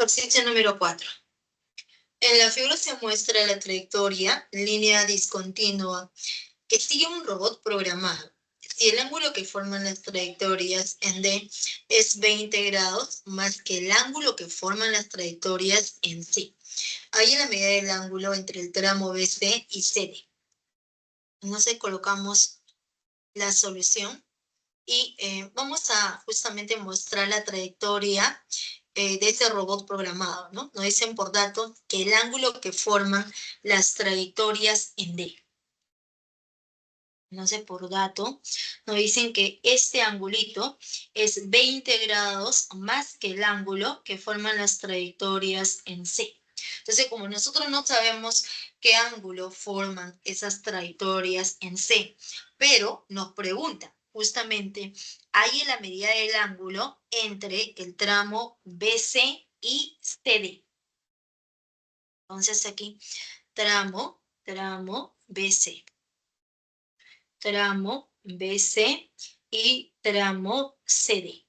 Ejercicio número 4. En la figura se muestra la trayectoria, línea discontinua, que sigue un robot programado. Si el ángulo que forman las trayectorias en D es 20 grados más que el ángulo que forman las trayectorias en C. Hay la medida del ángulo entre el tramo BC y CD. Entonces colocamos la solución y vamos a justamente mostrar la trayectoria de ese robot programado, ¿no? Nos dicen por dato que el ángulo que forman las trayectorias en D. No sé, por dato, nos dicen que este angulito es 20 grados más que el ángulo que forman las trayectorias en C. Entonces, como nosotros no sabemos qué ángulo forman esas trayectorias en C, pero nos preguntan, justamente, hay la medida del ángulo entre el tramo BC y CD. Entonces, aquí, tramo BC. Tramo BC y tramo CD.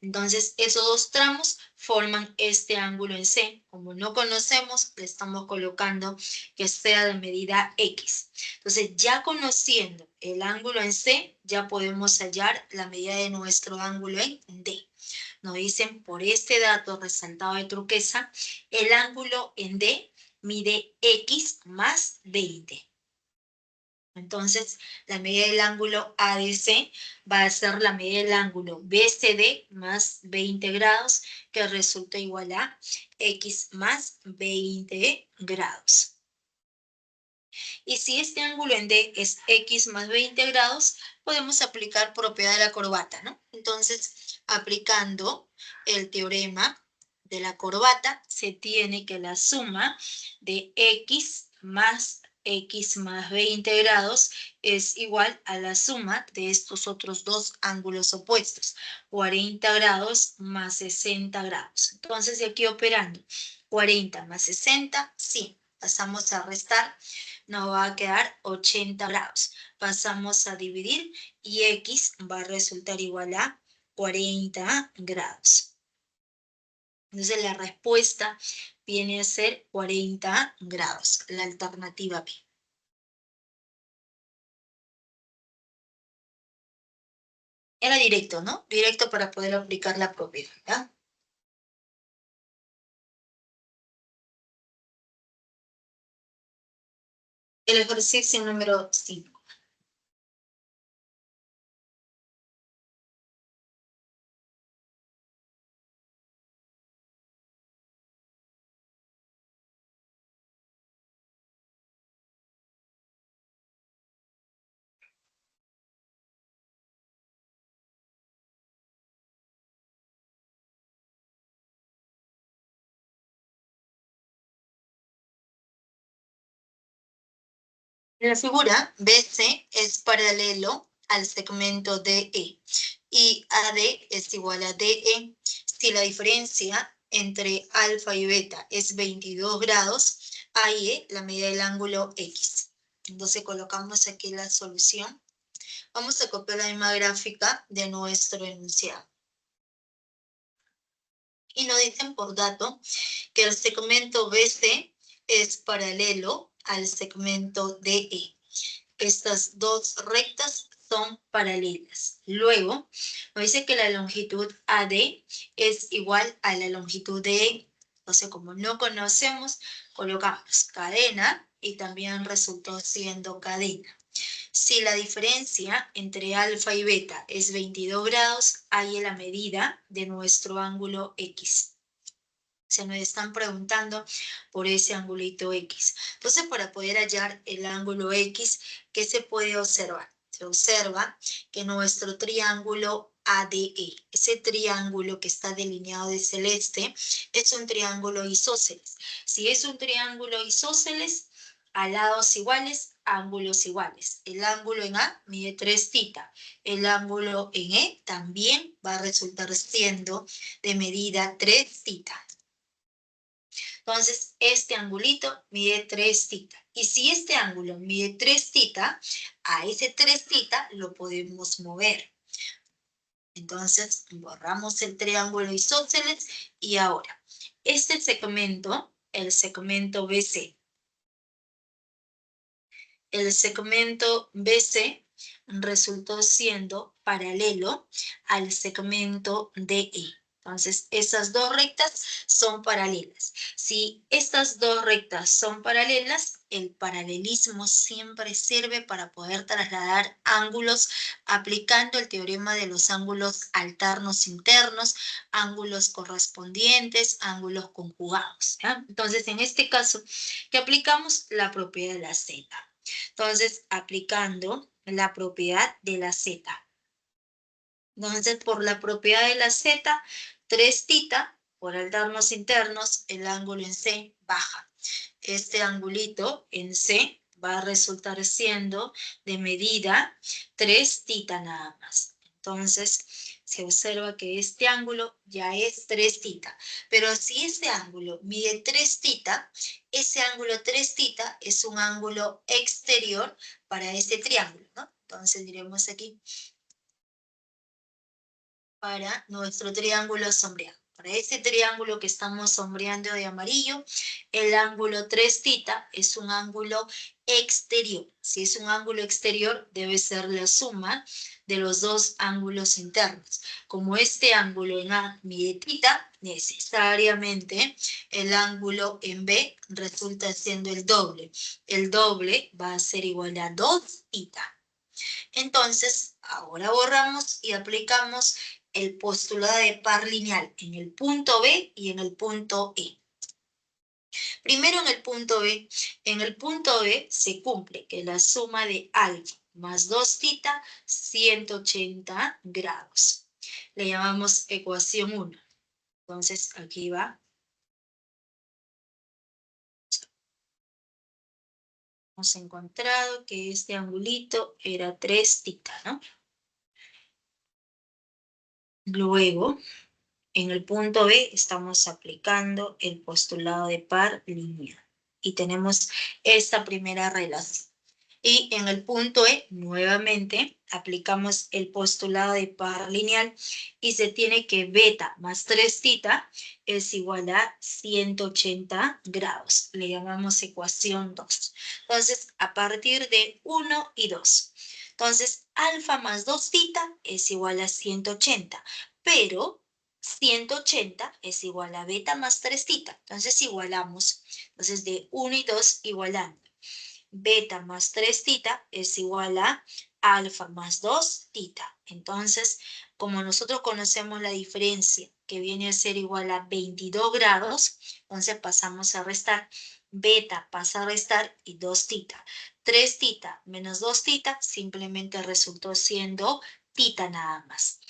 Entonces, esos dos tramos forman este ángulo en C. Como no conocemos, le estamos colocando que sea de medida X. Entonces, ya conociendo el ángulo en C, ya podemos hallar la medida de nuestro ángulo en D. Nos dicen, por este dato resaltado de turquesa, el ángulo en D mide X más 20. Entonces, la medida del ángulo ADC va a ser la medida del ángulo BCD más 20 grados, que resulta igual a X más 20 grados. Y si este ángulo en D es X más 20 grados, podemos aplicar propiedad de la corbata, ¿no? Entonces, aplicando el teorema de la corbata, se tiene que la suma de X más 20 grados es igual a la suma de estos otros dos ángulos opuestos, 40 grados más 60 grados. Entonces, de aquí operando, 40 más 60, sí, pasamos a restar, nos va a quedar 80 grados. Pasamos a dividir y X va a resultar igual a 40 grados. Entonces la respuesta viene a ser 40 grados, la alternativa B. Era directo, ¿no? Directo para poder aplicar la propiedad, ¿ya? El ejercicio número 5. La figura BC es paralelo al segmento DE y AD es igual a DE. Si la diferencia entre alfa y beta es 22 grados, ahí es la medida del ángulo X. Entonces colocamos aquí la solución. Vamos a copiar la misma gráfica de nuestro enunciado. Y nos dicen por dato que el segmento BC es paralelo al segmento DE. Estas dos rectas son paralelas. Luego, nos dice que la longitud AD es igual a la longitud DE. Entonces, como no conocemos, colocamos cadena y también resultó siendo cadena. Si la diferencia entre alfa y beta es 22 grados, hay la medida de nuestro ángulo X. Se nos están preguntando por ese angulito X. Entonces, para poder hallar el ángulo X, ¿qué se puede observar? Se observa que nuestro triángulo ADE, ese triángulo que está delineado de celeste, es un triángulo isósceles. Si es un triángulo isósceles, a lados iguales, ángulos iguales. El ángulo en A mide 3 θ. El ángulo en E también va a resultar siendo de medida 3 θ. Entonces, este angulito mide 3 θ. Y si este ángulo mide 3 θ, a ese 3 θ lo podemos mover. Entonces, borramos el triángulo isósceles y ahora, este segmento, el segmento BC, el segmento BC resultó siendo paralelo al segmento DE. Entonces, esas dos rectas son paralelas. Si estas dos rectas son paralelas, el paralelismo siempre sirve para poder trasladar ángulos aplicando el teorema de los ángulos alternos internos, ángulos correspondientes, ángulos conjugados, ¿ya? Entonces, en este caso, ¿qué aplicamos? La propiedad de la Z. Entonces, aplicando la propiedad de la Z. Entonces, por la propiedad de la Z, 3θ, por alternos internos, el ángulo en C baja. Este angulito en C va a resultar siendo de medida 3θ nada más. Entonces, se observa que este ángulo ya es 3θ. Pero si este ángulo mide 3θ, ese ángulo 3θ es un ángulo exterior para este triángulo, ¿no? Entonces diremos aquí, para nuestro triángulo sombreado. Para este triángulo que estamos sombreando de amarillo, el ángulo 3θ es un ángulo exterior. Si es un ángulo exterior, debe ser la suma de los dos ángulos internos. Como este ángulo en A mide θ, necesariamente el ángulo en B resulta siendo el doble. El doble va a ser igual a 2θ. Entonces, ahora borramos y aplicamos el postulado de par lineal en el punto B y en el punto E. Primero en el punto B. En el punto B se cumple que la suma de alfa más 2θ, 180 grados. Le llamamos ecuación 1. Entonces, aquí va. Hemos encontrado que este angulito era 3θ, ¿no? Luego, en el punto B estamos aplicando el postulado de par lineal y tenemos esta primera relación. Y en el punto E, nuevamente, aplicamos el postulado de par lineal y se tiene que beta más 3θ es igual a 180 grados. Le llamamos ecuación 2. Entonces, a partir de 1 y 2. Entonces, alfa más 2θ es igual a 180, pero 180 es igual a beta más 3θ. Entonces igualamos. Entonces de 1 y 2 igualando. Beta más 3θ es igual a alfa más 2θ. Entonces, como nosotros conocemos la diferencia que viene a ser igual a 22 grados, entonces pasamos a restar. Beta pasa a restar y 2θ. 3θ menos 2θ simplemente resultó siendo θ nada más.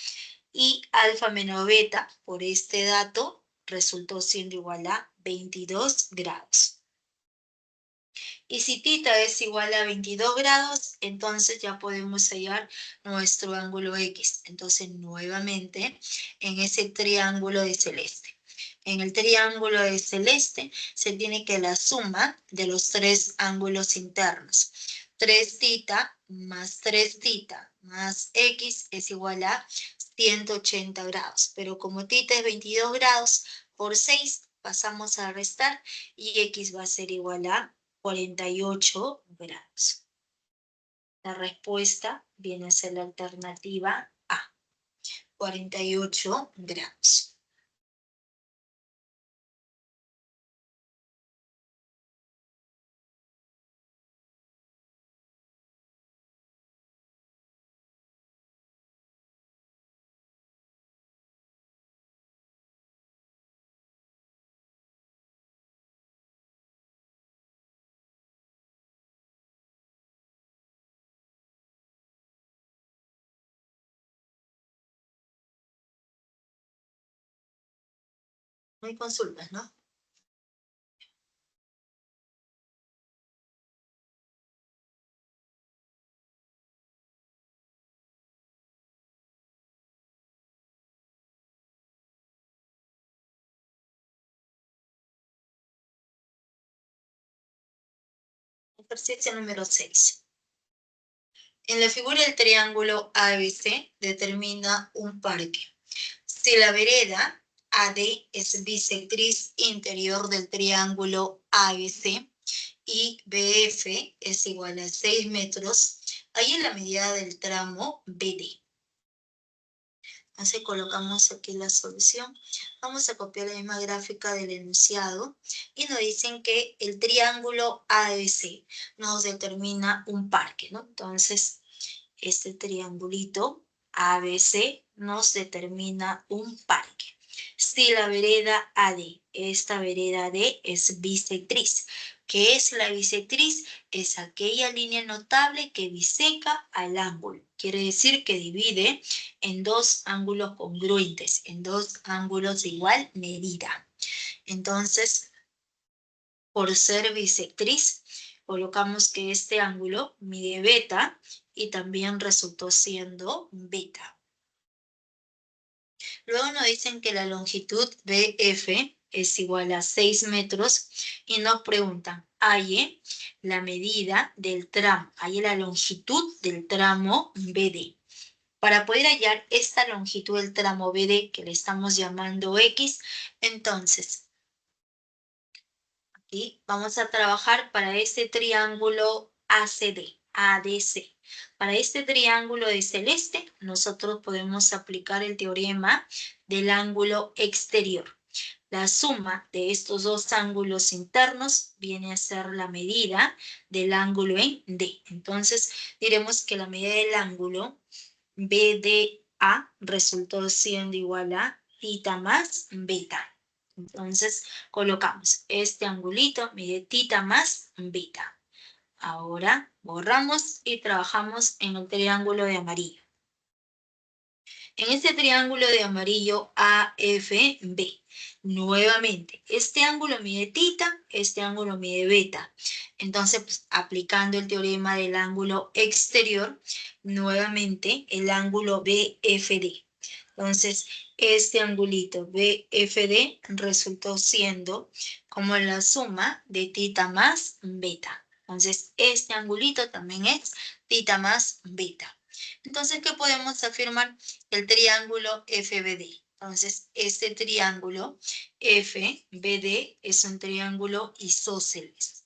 Y alfa menos beta, por este dato, resultó siendo igual a 22 grados. Y si θ es igual a 22 grados, entonces ya podemos hallar nuestro ángulo X. Entonces, nuevamente, en ese triángulo de celeste. En el triángulo de celeste se tiene que la suma de los tres ángulos internos. 3θ más 3θ más X es igual a 180 grados. Pero como θ es 22 grados, por 6 pasamos a restar y X va a ser igual a 48 grados. La respuesta viene a ser la alternativa A, 48 grados. No hay consultas, ¿no? Ejercicio número 6. En la figura del triángulo ABC determina un parque. Si la vereda AD es bisectriz interior del triángulo ABC y BF es igual a 6 metros, ahí en la medida del tramo BD. Entonces colocamos aquí la solución. Vamos a copiar la misma gráfica del enunciado y nos dicen que el triángulo ABC nos determina un parque, ¿no? Entonces, este triangulito ABC nos determina un parque. Si la vereda AD, esta vereda AD es bisectriz. ¿Qué es la bisectriz? Es aquella línea notable que biseca al ángulo. Quiere decir que divide en dos ángulos congruentes, en dos ángulos de igual medida. Entonces, por ser bisectriz, colocamos que este ángulo mide beta y también resultó siendo beta. Luego nos dicen que la longitud BF es igual a 6 metros y nos preguntan, halle la medida del tramo, halle la longitud del tramo BD. Para poder hallar esta longitud del tramo BD, que le estamos llamando X, entonces, aquí vamos a trabajar para este triángulo ADC. Para este triángulo de celeste, nosotros podemos aplicar el teorema del ángulo exterior. La suma de estos dos ángulos internos viene a ser la medida del ángulo en D. Entonces, diremos que la medida del ángulo BDA resultó siendo igual a θ más beta. Entonces, colocamos este angulito mide θ más beta. Ahora borramos y trabajamos en el triángulo de amarillo. En este triángulo de amarillo AFB, nuevamente, este ángulo mide θ, este ángulo mide beta. Entonces, pues, aplicando el teorema del ángulo exterior, nuevamente el ángulo BFD. Entonces, este angulito BFD resultó siendo como la suma de θ más beta. Entonces, este angulito también es θ más beta. Entonces, ¿qué podemos afirmar? El triángulo FBD. Entonces, este triángulo FBD es un triángulo isósceles.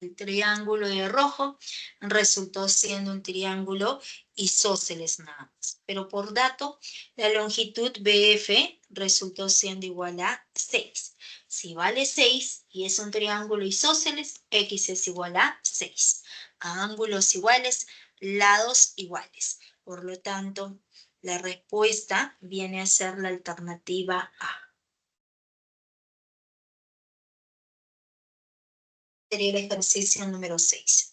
El triángulo de rojo resultó siendo un triángulo isósceles nada más. Pero por dato, la longitud BF resultó siendo igual a 6. Si vale 6 y es un triángulo isósceles, X es igual a 6. A ángulos iguales, lados iguales. Por lo tanto, la respuesta viene a ser la alternativa A. Sería el ejercicio número 6.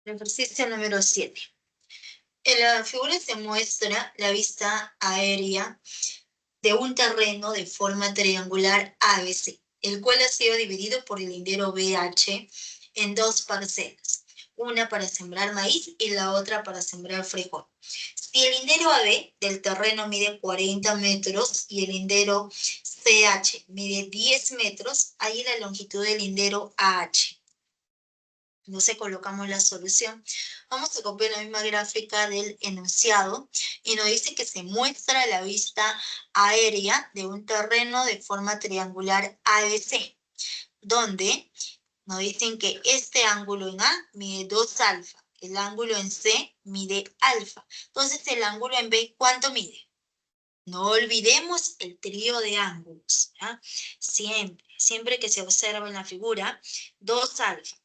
El ejercicio número 7. En la figura se muestra la vista aérea de un terreno de forma triangular ABC, el cual ha sido dividido por el lindero BH en dos parcelas, una para sembrar maíz y la otra para sembrar frijol. Si el lindero AB del terreno mide 40 metros y el lindero CH mide 10 metros, ahí la longitud del lindero AH. Entonces colocamos la solución. Vamos a copiar la misma gráfica del enunciado y nos dice que se muestra la vista aérea de un terreno de forma triangular ABC, donde nos dicen que este ángulo en A mide 2 alfa, el ángulo en C mide alfa. Entonces el ángulo en B, ¿cuánto mide? No olvidemos el trío de ángulos. ¿Ya? Siempre que se observa en la figura, 2 alfa.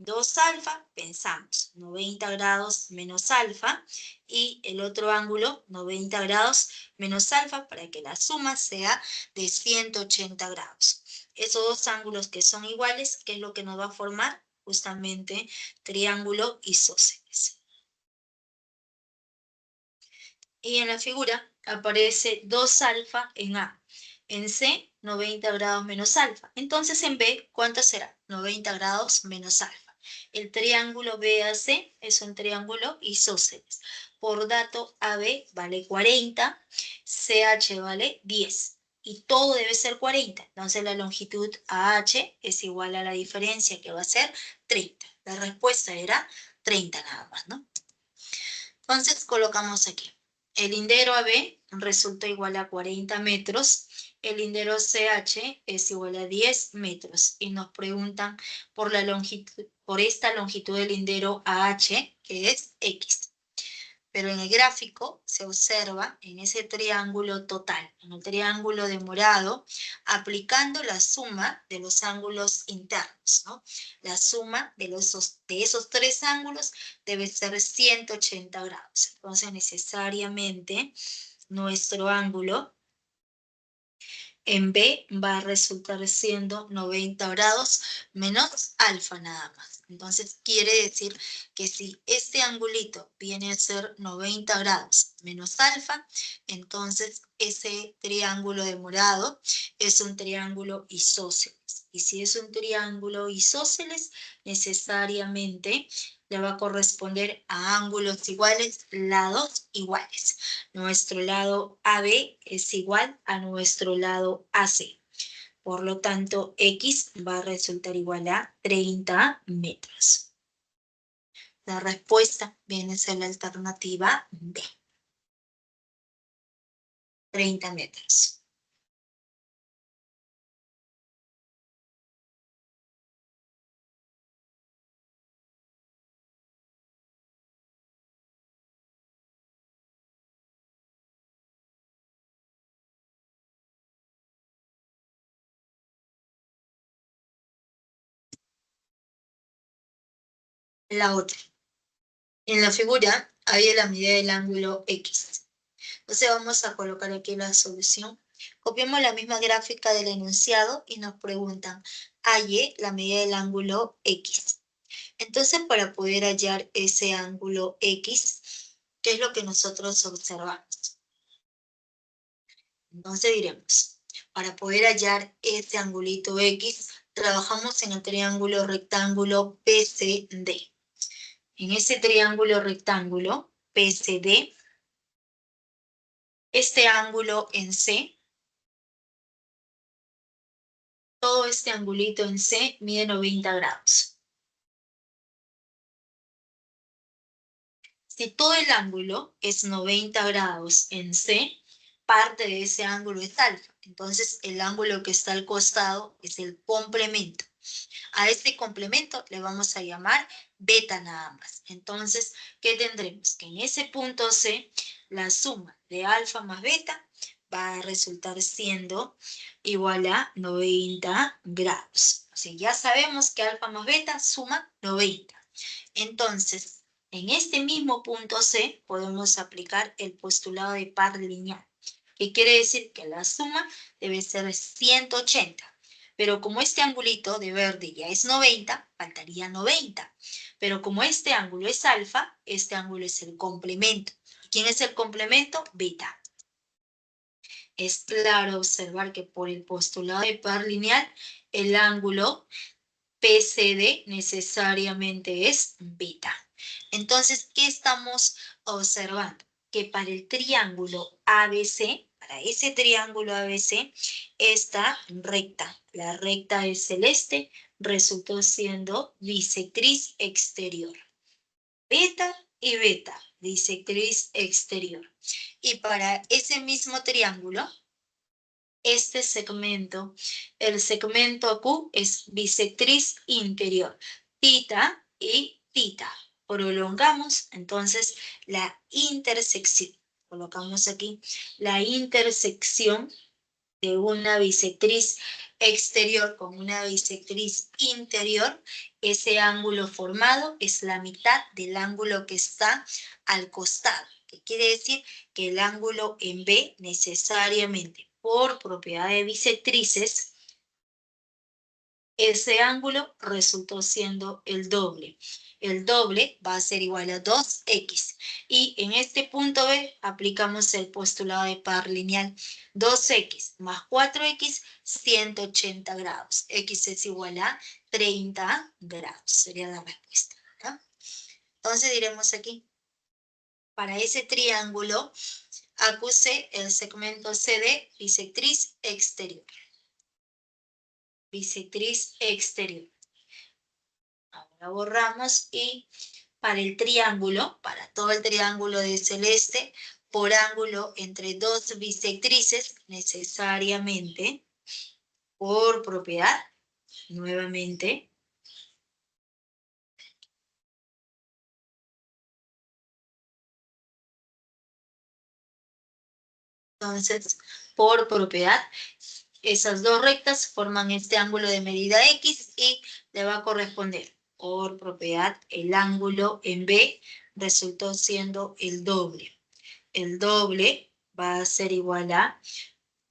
2 alfa, pensamos, 90 grados menos alfa, y el otro ángulo, 90 grados menos alfa, para que la suma sea de 180 grados. Esos dos ángulos que son iguales, ¿qué es lo que nos va a formar? Justamente triángulo isósceles. Y en la figura aparece 2 alfa en A. En C 90 grados menos alfa. Entonces en B, ¿cuánto será? 90 grados menos alfa. El triángulo BAC es un triángulo isósceles. Por dato, AB vale 40, CH vale 10. Y todo debe ser 40. Entonces la longitud AH es igual a la diferencia, que va a ser 30. La respuesta era 30 nada más, ¿no? Entonces colocamos aquí. El lindero AB resulta igual a 40 metros. El lindero CH es igual a 10 metros. Y nos preguntan por la longitud, por esta longitud del lindero AH, que es X. Pero en el gráfico se observa en ese triángulo total, en el triángulo de morado, aplicando la suma de los ángulos internos, ¿no? La suma de esos tres ángulos debe ser 180 grados. Entonces, necesariamente, nuestro ángulo en B va a resultar siendo 90 grados menos alfa nada más. Entonces quiere decir que si este angulito viene a ser 90 grados menos alfa, entonces ese triángulo de morado es un triángulo isósceles. Y si es un triángulo isósceles, necesariamente le va a corresponder a ángulos iguales, lados iguales. Nuestro lado AB es igual a nuestro lado AC. Por lo tanto, X va a resultar igual a 30 metros. La respuesta viene a ser la alternativa B. 30 metros. La otra. En la figura había la medida del ángulo X. Entonces vamos a colocar aquí la solución. Copiamos la misma gráfica del enunciado y nos preguntan, halle la medida del ángulo X. Entonces, para poder hallar ese ángulo X, ¿qué es lo que nosotros observamos? Entonces diremos, para poder hallar ese angulito X, trabajamos en el triángulo rectángulo PCD. En ese triángulo rectángulo PCD, este ángulo en C, todo este angulito en C mide 90 grados. Si todo el ángulo es 90 grados en C, parte de ese ángulo es alfa. Entonces, el ángulo que está al costado es el complemento. A este complemento le vamos a llamar beta nada más. Entonces, ¿qué tendremos? Que en ese punto C, la suma de alfa más beta va a resultar siendo igual a 90 grados. O sea, ya sabemos que alfa más beta suma 90. Entonces, en este mismo punto C podemos aplicar el postulado de par lineal, que quiere decir que la suma debe ser 180. Pero como este angulito de verde ya es 90, faltaría 90. Pero como este ángulo es alfa, este ángulo es el complemento. ¿Quién es el complemento? Beta. Es claro observar que por el postulado de par lineal, el ángulo PCD necesariamente es beta. Entonces, ¿qué estamos observando? Que para el triángulo ABC, para ese triángulo ABC, esta recta, la recta de celeste, resultó siendo bisectriz exterior. Beta y beta, bisectriz exterior. Y para ese mismo triángulo, este segmento, el segmento Q es bisectriz interior, tita y tita. Prolongamos entonces la intersección. Colocamos aquí la intersección de una bisectriz exterior con una bisectriz interior. Ese ángulo formado es la mitad del ángulo que está al costado, que quiere decir que el ángulo en B necesariamente por propiedad de bisectrices ese ángulo resultó siendo el doble. El doble va a ser igual a 2x. Y en este punto B aplicamos el postulado de par lineal. 2x más 4x, 180 grados. X es igual a 30 grados. Sería la respuesta. ¿Ya? Entonces diremos aquí, para ese triángulo, acuse el segmento CD bisectriz exterior. Bisectriz exterior. Ahora borramos y para el triángulo, para todo el triángulo de celeste, por ángulo entre dos bisectrices, necesariamente, por propiedad, nuevamente, entonces, por propiedad, esas dos rectas forman este ángulo de medida X y le va a corresponder, por propiedad, el ángulo en B resultó siendo el doble. El doble va a ser igual a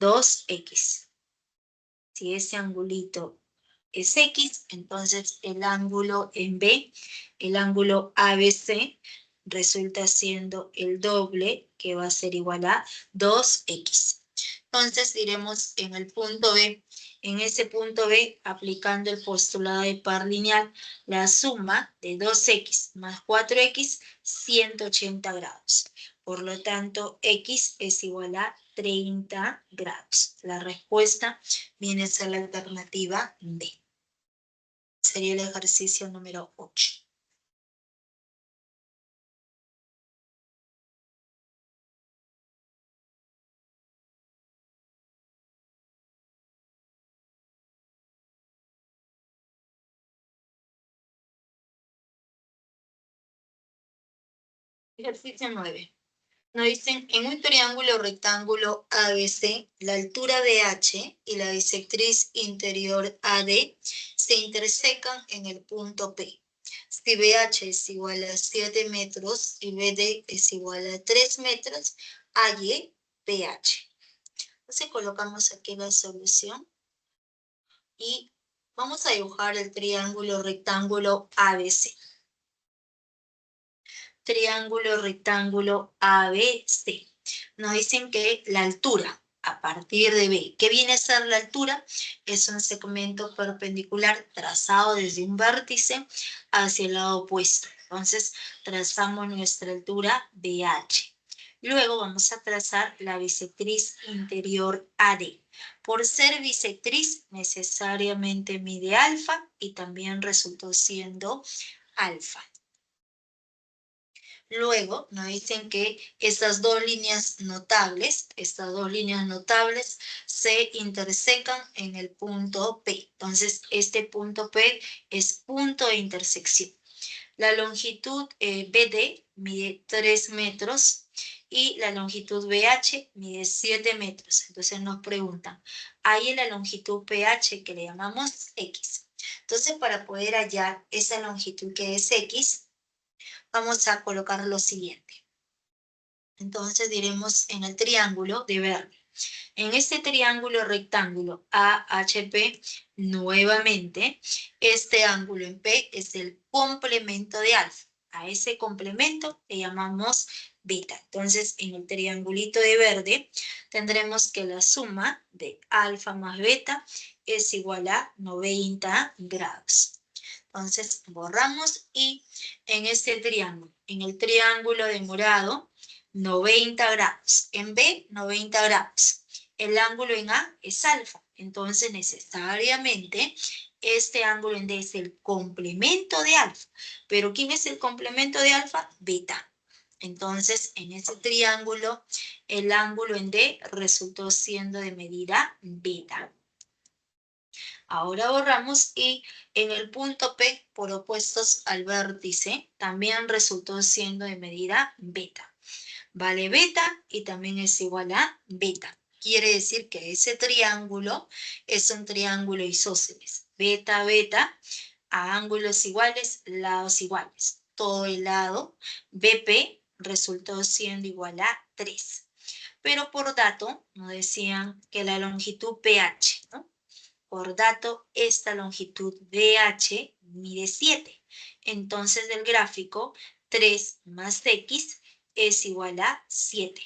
2x. Si ese angulito es x, entonces el ángulo en B, el ángulo ABC, resulta siendo el doble, que va a ser igual a 2x. Entonces diremos en el punto B, en ese punto B, aplicando el postulado de par lineal, la suma de 2x más 4x, 180 grados. Por lo tanto, x es igual a 30 grados. La respuesta viene a ser la alternativa B. Sería el ejercicio número 8. Ejercicio 9. Nos dicen, en un triángulo rectángulo ABC, la altura BH y la bisectriz interior AD se intersecan en el punto P. Si BH es igual a 7 metros y BD es igual a 3 metros, halle BH. Entonces colocamos aquí la solución y vamos a dibujar el triángulo rectángulo ABC. Triángulo rectángulo ABC. Nos dicen que la altura a partir de B, ¿qué viene a ser la altura? Es un segmento perpendicular trazado desde un vértice hacia el lado opuesto. Entonces trazamos nuestra altura BH. Luego vamos a trazar la bisectriz interior AD. Por ser bisectriz necesariamente mide alfa y también resultó siendo alfa. Luego nos dicen que estas dos líneas notables se intersecan en el punto P. Entonces, este punto P es punto de intersección. La longitud BD mide 3 metros y la longitud BH mide 7 metros. Entonces nos preguntan, hay la longitud PH que le llamamos X. Entonces, para poder hallar esa longitud que es X, vamos a colocar lo siguiente. Entonces diremos en el triángulo de verde. En este triángulo rectángulo AHP, nuevamente, este ángulo en P es el complemento de alfa. A ese complemento le llamamos beta. Entonces, en el triangulito de verde, tendremos que la suma de alfa más beta es igual a 90 grados. Entonces, borramos y en este triángulo, en el triángulo de morado, 90 grados. En B, 90 grados. El ángulo en A es alfa. Entonces, necesariamente, este ángulo en D es el complemento de alfa. ¿Pero quién es el complemento de alfa? Beta. Entonces, en ese triángulo, el ángulo en D resultó siendo de medida beta. Ahora borramos y en el punto P, por opuestos al vértice, también resultó siendo de medida beta. Vale beta y también es igual a beta. Quiere decir que ese triángulo es un triángulo isósceles. Beta, beta, a ángulos iguales, lados iguales. Todo el lado BP resultó siendo igual a 3. Pero por dato nos decían que la longitud PH, ¿no? por dato, esta longitud BH mide 7. Entonces, del gráfico, 3 más X es igual a 7.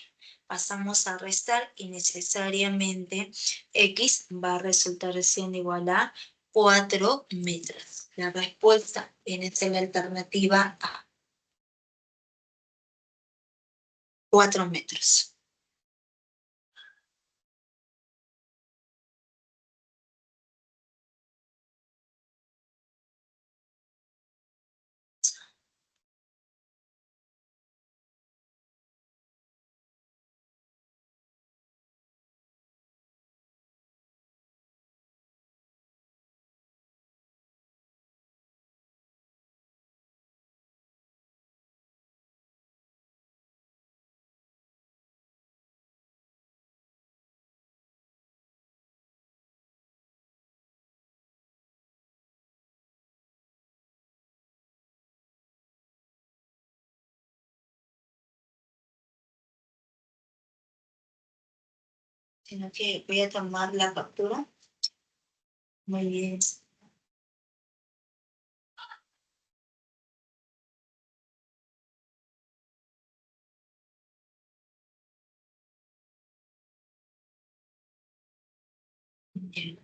Pasamos a restar y necesariamente X va a resultar siendo igual a 4 metros. La respuesta viene a ser la alternativa A. 4 metros. Sino que voy a tomar la captura. Muy bien. Bien.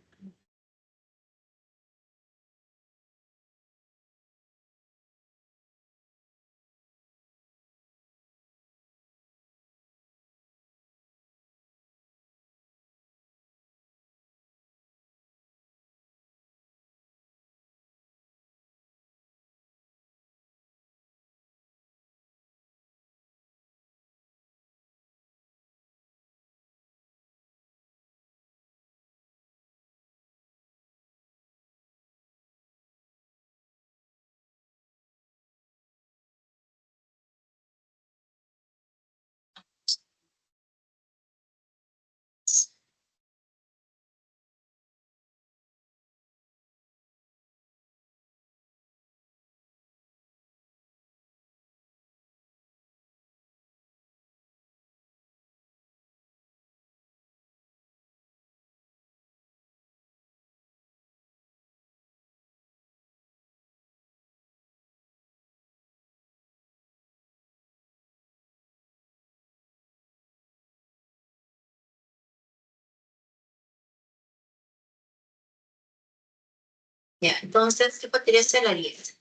Ya, entonces, ¿qué podría ser la 10?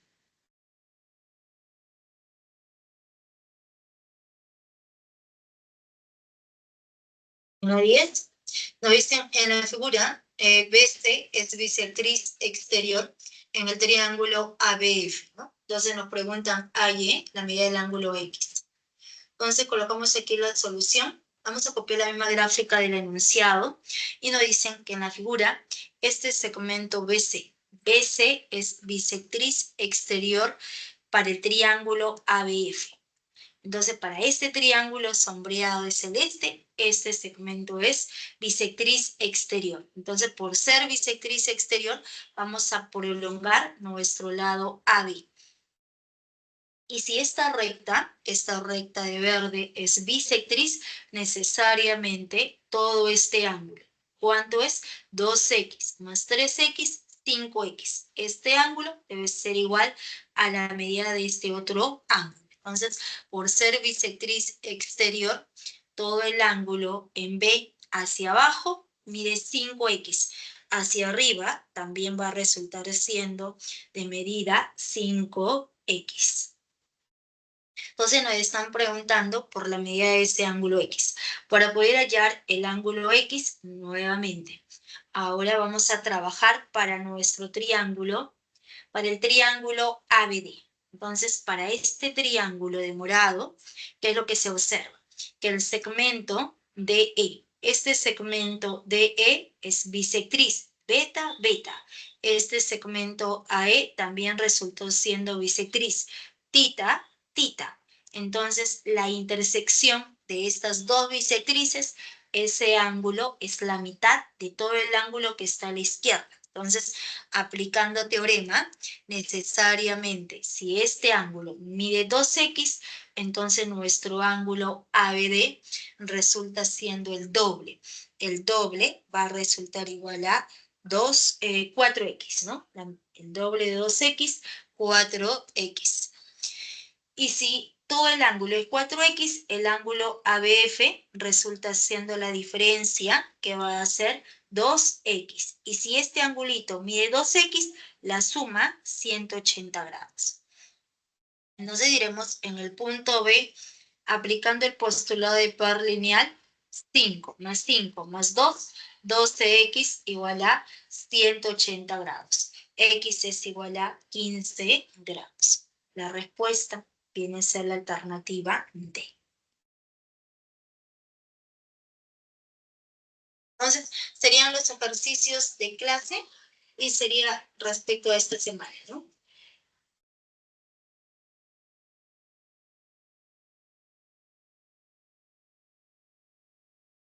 La 10 nos dicen en la figura, BC es bisectriz exterior en el triángulo ABF, ¿no? Entonces nos preguntan AY, la medida del ángulo X. Entonces colocamos aquí la solución. Vamos a copiar la misma gráfica del enunciado y nos dicen que en la figura, este segmento BC. BC es bisectriz exterior para el triángulo ABF. Entonces, para este triángulo sombreado de celeste, este segmento es bisectriz exterior. Entonces, por ser bisectriz exterior, vamos a prolongar nuestro lado AB. Y si esta recta de verde es bisectriz, necesariamente todo este ángulo. ¿Cuánto es? 2x más 3x, 5x. Este ángulo debe ser igual a la medida de este otro ángulo. Entonces, por ser bisectriz exterior, todo el ángulo en B hacia abajo mide 5x. Hacia arriba también va a resultar siendo de medida 5x. Entonces nos están preguntando por la medida de ese ángulo X. Para poder hallar el ángulo X, nuevamente, ahora vamos a trabajar para nuestro triángulo, para el triángulo ABD. Entonces, para este triángulo de morado, ¿qué es lo que se observa? Que el segmento DE, este segmento DE es bisectriz, beta, beta. Este segmento AE también resultó siendo bisectriz, tita, tita. Entonces, la intersección de estas dos bisectrices, ese ángulo es la mitad de todo el ángulo que está a la izquierda. Entonces, aplicando teorema, necesariamente, si este ángulo mide 2x, entonces nuestro ángulo ABD resulta siendo el doble. El doble va a resultar igual a 4x, ¿no? El doble de 2x, 4x. Y si todo el ángulo es 4x, el ángulo ABF resulta siendo la diferencia que va a ser 2x. Y si este angulito mide 2x, la suma 180 grados. Entonces diremos en el punto B, aplicando el postulado de par lineal, 5 más 2, 12x igual a 180 grados. X es igual a 15 grados. La respuesta viene a ser la alternativa D. Entonces, serían los ejercicios de clase y sería respecto a esta semana, ¿no?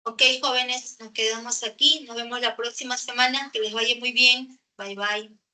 Ok, jóvenes, nos quedamos aquí. Nos vemos la próxima semana. Que les vaya muy bien. Bye, bye.